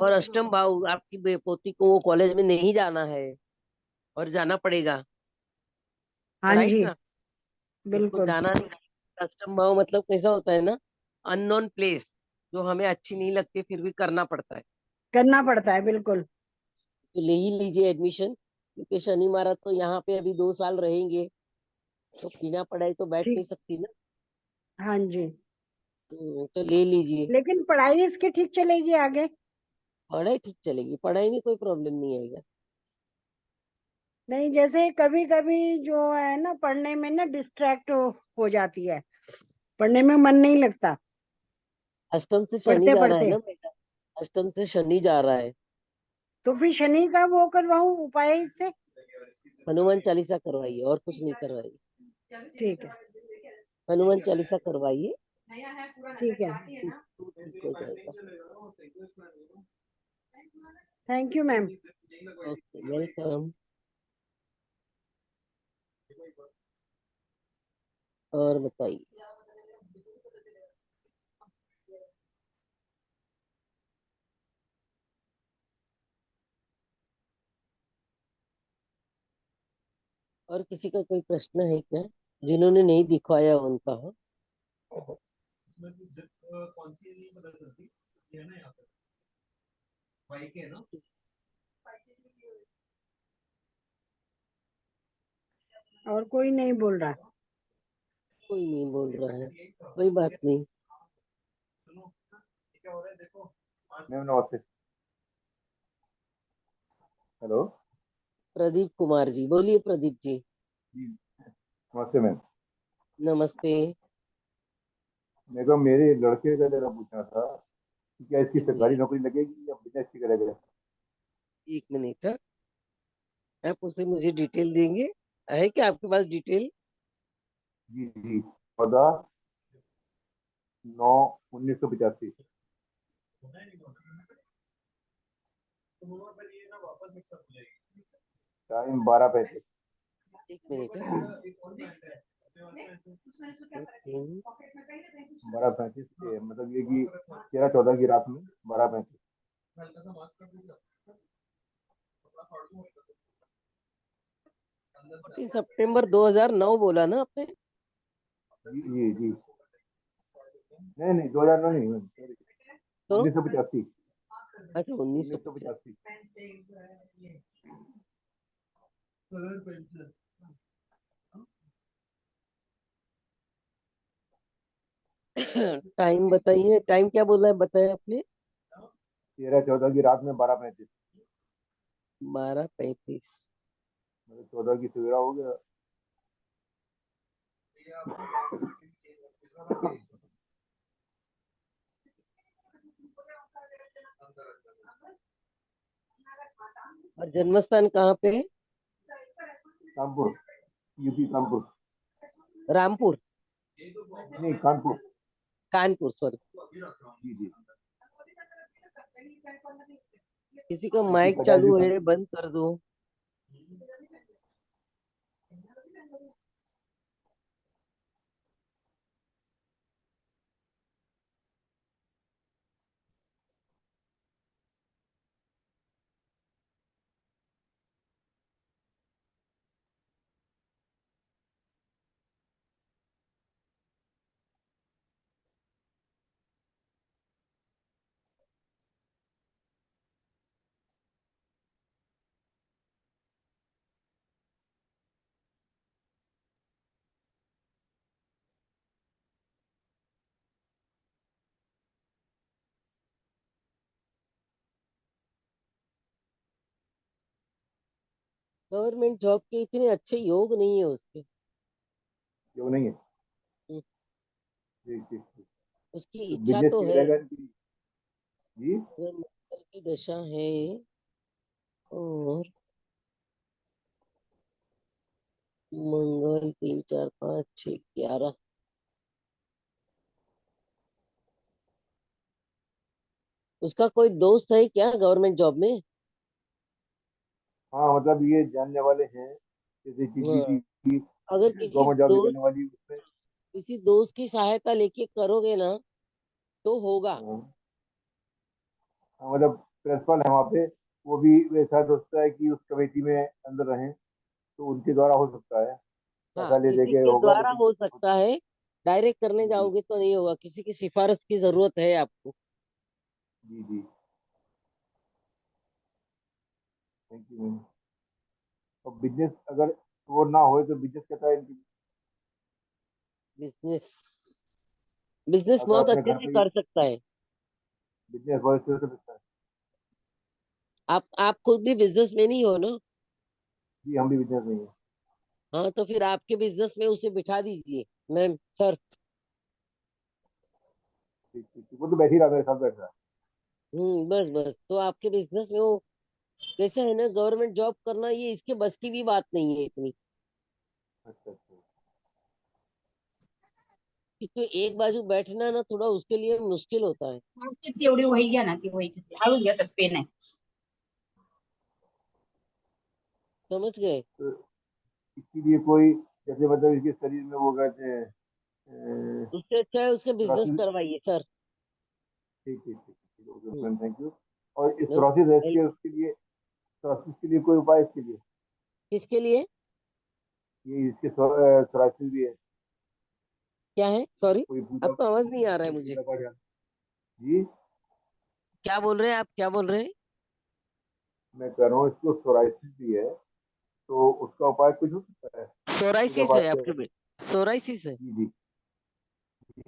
और अष्टम भाव आपकी पोती को वो कॉलेज में नहीं जाना है और जाना पड़ेगा, हाँ राइट जी, ना। उसको बिल्कुल जाना नहीं, कस्टम भाव मतलब कैसा होता है ना, अननोन प्लेस, जो हमें अच्छी नहीं लगती फिर भी करना पड़ता है। करना पड़ता है, बिल्कुल। तो ले ही लीजिए एडमिशन, क्योंकि शनि महाराज तो यहाँ पे अभी 2 साल रहेंगे, तो बिना पढ़ाई तो बैठ नहीं ठीक, सकती ना। हाँ जी। तो ले लीजिए। लेकिन पढ़ाई इसकी ठीक चलेगी आगे? पढ़ाई ठीक चलेगी, पढ़ाई में कोई प्रॉब्लम नहीं आएगा। नहीं, जैसे कभी कभी जो है ना पढ़ने में ना डिस्ट्रैक्ट हो जाती है, पढ़ने में मन नहीं लगता अष्टम से शनि पढ़ते जा रहा है पढ़ते। ना बेटा, अष्टम से शनि जा रहा है। तो फिर शनि का वो करवाऊं उपाय इससे? हनुमान चालीसा करवाइए, और कुछ नहीं करवाइए। ठीक है, हनुमान चालीसा करवाइए, ठीक है। तो ठीक हो जाएगा। Thank you ma'am. Okay, welcome. और बताइए। और किसी का कोई प्रश्न है क्या, जिन्होंने नहीं दिखवाया उनका? और कोई नहीं बोल रहा? कोई नहीं बोल रहा है, कोई बात नहीं। मैम नमस्ते। हेलो प्रदीप कुमार जी, बोलिए प्रदीप जी। जी, नमस्ते मैम। नमस्ते। मेरे को मेरे लड़के का जरा पूछना था कि क्या इसकी जी, सरकारी नौकरी लगेगी या बिजनेस की करेगा। एक मिनट है, आप उसे मुझे डिटेल देंगे, है क्या आपके पास डिटेल? जी जी, 14/9/1985। टाइम 12:35। एक मिनट है। 12:35 मतलब ये कि 13/14 की रात में 12:35। 14 सितंबर 2009 बोला ना आपने? जी जी जी, नहीं नहीं 2009 नहीं मैम, सॉरी, तो 1985। अच्छा, 1950। 1985। टाइम बताइए, टाइम क्या बोला है बताया आपने? 13/14 की रात में 12:35, 12:35। मतलब 14 की सवेरा हो गया। और जन्म स्थान कहाँ पे है? कानपुर, यूपी कानपुर। रामपुर? नहीं कानपुर। कानपुर, सॉरी। जी जी, किसी का यूपी माइक कटारी चालू डिस्ट्रिक्ट। है, बंद कर दो। गवर्नमेंट जॉब के इतने अच्छे योग नहीं है उसके। क्यों नहीं है? हम्म, ठीक ठीक ठीक। उसकी तो इच्छा बिजनेस तो ठीक है। रहेगा इनकी? जी। अगर मंगल की दशा है और मंगल 3 4 5 6 11, उसका कोई दोस्त है क्या गवर्नमेंट जॉब में? हाँ मतलब ये जानने वाले हैं, जैसे कि हाँ, किसी अगर गवर्नमेंट जॉब करने वाली उसमें। किसी दोस्त की सहायता लेके करोगे ना तो होगा। हाँ, हाँ, मतलब प्रिंसिपल है वहाँ पे, वो भी वैसा सोचता है कि उस कमेटी में अंदर रहें, तो उनके द्वारा हो सकता है, हाँ, पैसा ले दे किसी के के होगा, द्वारा लेकिन हो सकता है। डायरेक्ट करने जी जाओगे तो नहीं होगा, किसी की सिफारिश की जरूरत है आपको। जी जी। Thank you ma'am. और बिजनेस अगर वो ना हो तो बिजनेस कैसा है इनकी? बिजनेस बिजनेस अगर बहुत अपने अच्छे घर से पे कर सकता है। बिजनेस बहुत अच्छे से कर सकता है। आप खुद भी बिजनेसमैन ही हो ना? जी हम भी बिजनेस नहीं है। हाँ, तो फिर आपके बिजनेस में उसे बिठा दीजिए। Ma'am sir. ठीक ठीक ठीक। वो तो बैठ ही रहा, मेरे साथ बैठ रहा है। बस बस, तो आपके बिजनेस में वो कैसे है ना, गवर्नमेंट जॉब करना ये इसके बस की भी बात नहीं है इतनी। अच्छा अच्छा। क्योंकि एक बाजू बैठना ना थोड़ा उसके लिए मुश्किल होता है। तेवढी वही घ्या ना, ती वही हळू घ्या, तर पेन आहे. समझ गए? तो इसीलिए कोई, जैसे मतलब इसके शरीर में वो कहते हैं उससे अच्छा है उसके बिजनेस सोरासिस। करवाइए सर। ठीक ठीक ठीक ठीक, okay hmm, ma'am, thank you. और इस नो, सोरासिस है इसके, उसके लिए सोरासिस के लिए कोई उपाय इसके लिए? किसके लिए? ये इसके सोरासिस भी है, क्या है? सॉरी, कोई पूजा आपका आवाज नहीं आ रहा है कोई मुझे। पूजा पाठ? जी। क्या बोल रहे हैं आप, क्या बोल रहे हैं? मैं कह रहा हूँ इसको सोराइसिस भी है, तो उसका उपाय कुछ हो सकता है पूजा सोराइसिस है पाठ से? आपके बेटे, सोराइसिस है। जी जी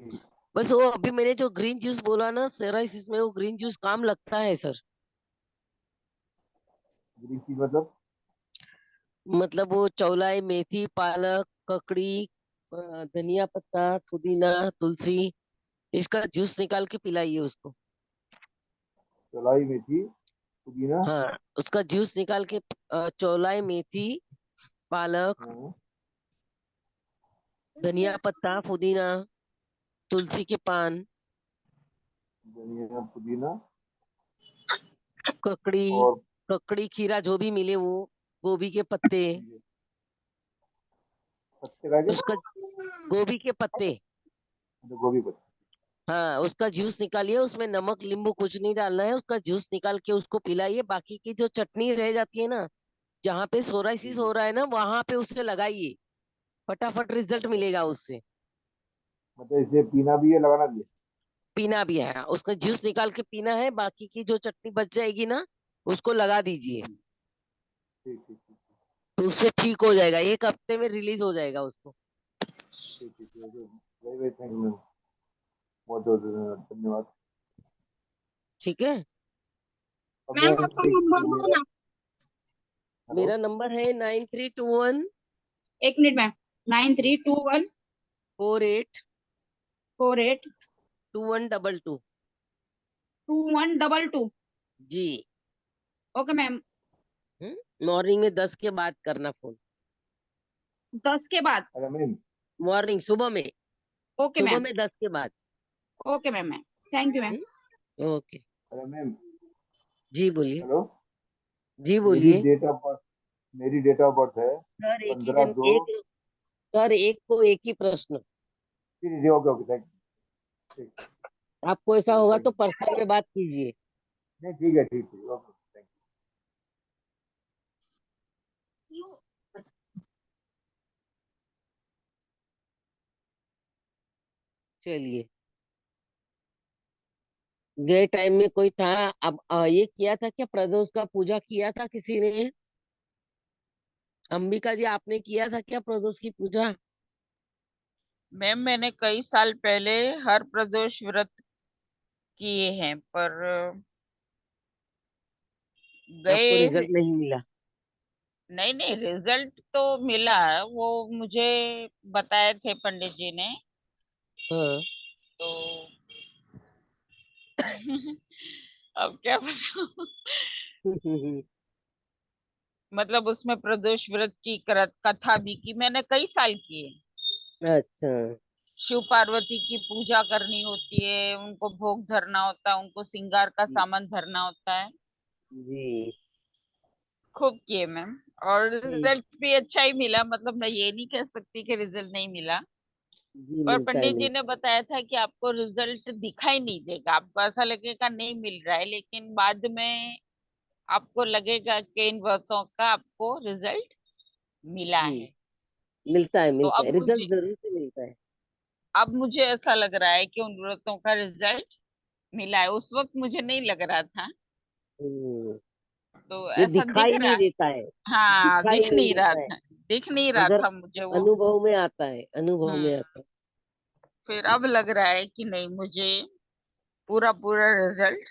जी। बस वो अभी मैंने जो ग्रीन जूस बोला ना, सोराइसिस में वो ग्रीन जूस काम लगता है सर। ग्रीन चीज मतलब? मतलब वो चौलाई, मेथी, पालक, ककड़ी, धनिया पत्ता, पुदीना, तुलसी, इसका जूस निकाल के पिलाइए उसको। चौलाई मेथी पुदीना। हाँ, उसका जूस निकाल के चौलाई, मेथी, पालक, हाँ, धनिया पत्ता, पुदीना, तुलसी के पान, धनिया पुदीना ककड़ी, और ककड़ी खीरा जो भी मिले वो, गोभी के पत्ते, पत्ते का क्या? उसका गोभी के पत्ते। अच्छा, गोभी पत्ते। हाँ, उसका जूस निकालिए, उसमें नमक नींबू कुछ नहीं डालना है, उसका जूस निकाल के उसको पिलाइए। बाकी की जो चटनी रह जाती है ना, जहाँ पे जी सोराइसिस जी। हो रहा है ना वहां पे उसे लगाइए, फटाफट रिजल्ट अच्छा मिलेगा अच्छा। उससे। मतलब इसे पीना भी है, लगाना भी है? पीना भी है, उसका जूस निकाल के पीना है, बाकी की जो चटनी बच जाएगी ना उसको लगा जी दीजिए। जी। ठीक ठीक ठीक तो उससे ठीक हो जाएगा, 1 हफ्ते में रिलीज हो जाएगा उसको। ठीक ठीक ठीक, okay. Very very thank you ma'am, बहुत बहुत धन्यवाद। ठीक है। अब मॅम मैम आपका एक नंबर दो मेरा, ना. हेलो। मेरा नंबर है 9321 एक मिनिट मॅम. 9321 48 48 2122। 2122. जी। Okay ma'am. मॉर्निंग में 10 के बाद करना फोन। 10 के बाद. अरे मैम। मॉर्निंग, सुबह में। ओके सुबह मैम. में 10 के बाद। Okay ma'am. Ma'am thank you ma'am. Okay. अरे मैम। जी बोलिए। हेलो। जी मेरी बोलिए। डेट ऑफ बर्थ मेरी डेट ऑफ बर्थ है सर एक ही 15/2। एक सर एक को एक ही प्रश्न। जी जी, ओके ओके, थैंक यू। ठीक आपको ऐसा ठीक, होगा थैंक तो यू। पर्सनल में बात कीजिए। नहीं ठीक है, ठीक ठीक, ओके, थैंक चलिए। गए टाइम में कोई था? अब ये किया था क्या, प्रदोष का पूजा किया था किसी ने? अंबिका जी, आपने किया था क्या प्रदोष की पूजा? मैम मैंने कई साल पहले हर प्रदोष व्रत किए हैं, पर आपको गए रिजल्ट नहीं मिला? नहीं नहीं, रिजल्ट तो मिला है, वो मुझे बताए थे पंडित जी ने। हाँ। तो अब क्या बताऊं। मतलब उसमें प्रदोष व्रत की कथा भी की, मैंने कई साल की है। अच्छा। शिव पार्वती की पूजा करनी होती है, उनको भोग धरना होता है, उनको श्रृंगार का सामान धरना होता है। जी खूब किए मैम। और जी रिजल्ट भी अच्छा ही मिला, मतलब मैं ये नहीं कह सकती कि रिजल्ट नहीं मिला। जी, पर मिलता है पंडित जी ने मिलता बताया था कि आपको रिजल्ट दिखाई नहीं देगा, आपको ऐसा लगेगा नहीं मिल रहा है, लेकिन बाद में आपको लगेगा कि इन व्रतों का आपको रिजल्ट मिला है। है। जी, मिलता है तो मिलता है, अब रिजल्ट मुझे जरूर से मिलता है। अब मुझे ऐसा लग रहा है कि उन व्रतों का रिजल्ट मिला है, उस वक्त मुझे नहीं लग रहा था। हम्म, तो ये ऐसा दिख दिखाई रहा। नहीं देता है, हाँ, दिखाई दिख नहीं नहीं रहा देता है, था, दिख नहीं रहा मगर था मुझे वो। अनुभव में आता है, अनुभव हम्म। में आता है। फिर अब लग रहा है कि नहीं, मुझे पूरा पूरा रिजल्ट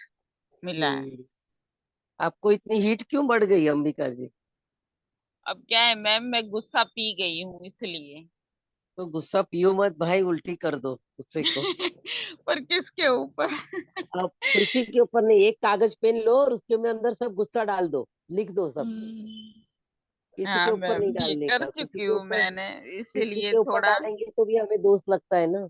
मिला है। हम्म। आपको इतनी हीट क्यों बढ़ गई अंबिका जी? अब क्या है मैम, मैं गुस्सा पी गई हूँ इसलिए। तो गुस्सा पियो मत भाई, उल्टी कर दो गुस्से को। पर किसके ऊपर? आप कुर्सी के ऊपर नहीं, एक कागज पेन लो और उसके में अंदर सब गुस्सा डाल दो, लिख दो सब। किसी के हाँ ऊपर मैम, नहीं ये डालने कर का, किसी चुकी के हूँ ऊपर, मैंने, किसी इसीलिए के ऊपर थोड़ा। डालेंगे तो भी हमें दोष लगता है ना।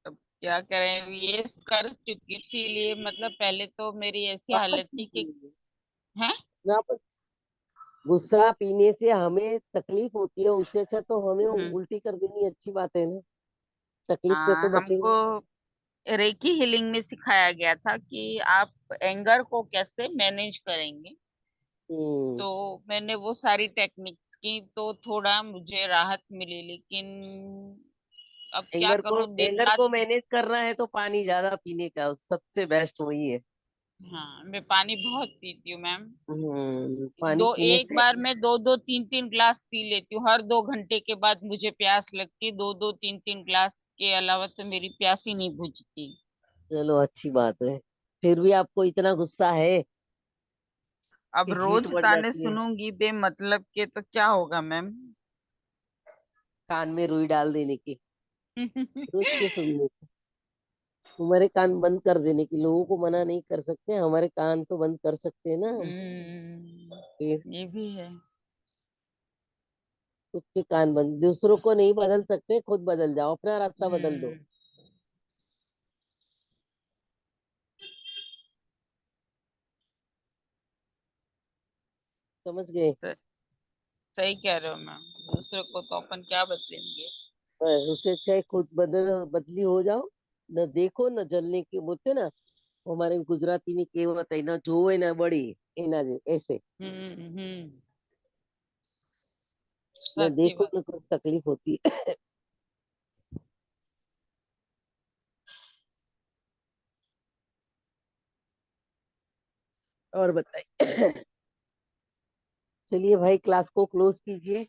अब क्या करें, ये कर चुकी, इसीलिए मतलब पहले तो मेरी ऐसी बाहर हालत थी कि कीजिए। है। यहाँ पर गुस्सा पीने से हमें तकलीफ होती है, उससे अच्छा तो हमें हम्म। उल्टी कर देनी अच्छी बात है ना। तकलीफ से हाँ, तो हमको बचेंगे। रेकी हीलिंग में सिखाया गया था कि आप एंगर को कैसे मैनेज करेंगे। हम्म। तो मैंने वो सारी टेक्निक्स की, तो थोड़ा मुझे राहत मिली, लेकिन अब क्या करूं, दिन एंगर रात। को मैनेज करना है तो पानी ज्यादा पीने का, सबसे बेस्ट वही है। हाँ, मैं पानी बहुत पीती हूँ मैम। पानी पीने एक से। बार में दो दो तीन तीन ग्लास पी लेती हूँ, हर 2 घंटे के बाद मुझे प्यास लगती है, दो दो तीन तीन ग्लास के अलावा तो मेरी प्यास ही नहीं बुझती। चलो अच्छी बात है, फिर भी आपको इतना गुस्सा है अब कि हीट रोज बढ़ ताने जाती है। सुनूंगी बेमतलब के तो क्या होगा मैम। कान में रुई डाल देने की, रोज क्यों सुनने की? हमारे कान बंद कर देने की, लोगों को मना नहीं कर सकते, हमारे कान तो बंद कर सकते हैं ना हम। फिर ये भी है। खुद के कान बंद, दूसरों को नहीं बदल सकते, खुद बदल जाओ, अपना रास्ता बदल दो। हम्म। समझ गए? स- सही कह रहे हो मैम, दूसरे को तो अपन क्या बदलेंगे। बस उससे अच्छा है खुद बदली हो जाओ। न देखो न जलने की, बोलते ना, हमारे गुजराती में कहेवत है ना, जोवे ना बड़ी, एना जे ऐसे। हम्म। न सच्ची देखो बात। न कुछ तकलीफ होती है। और बताइए। चलिए भाई, क्लास को क्लोज कीजिए।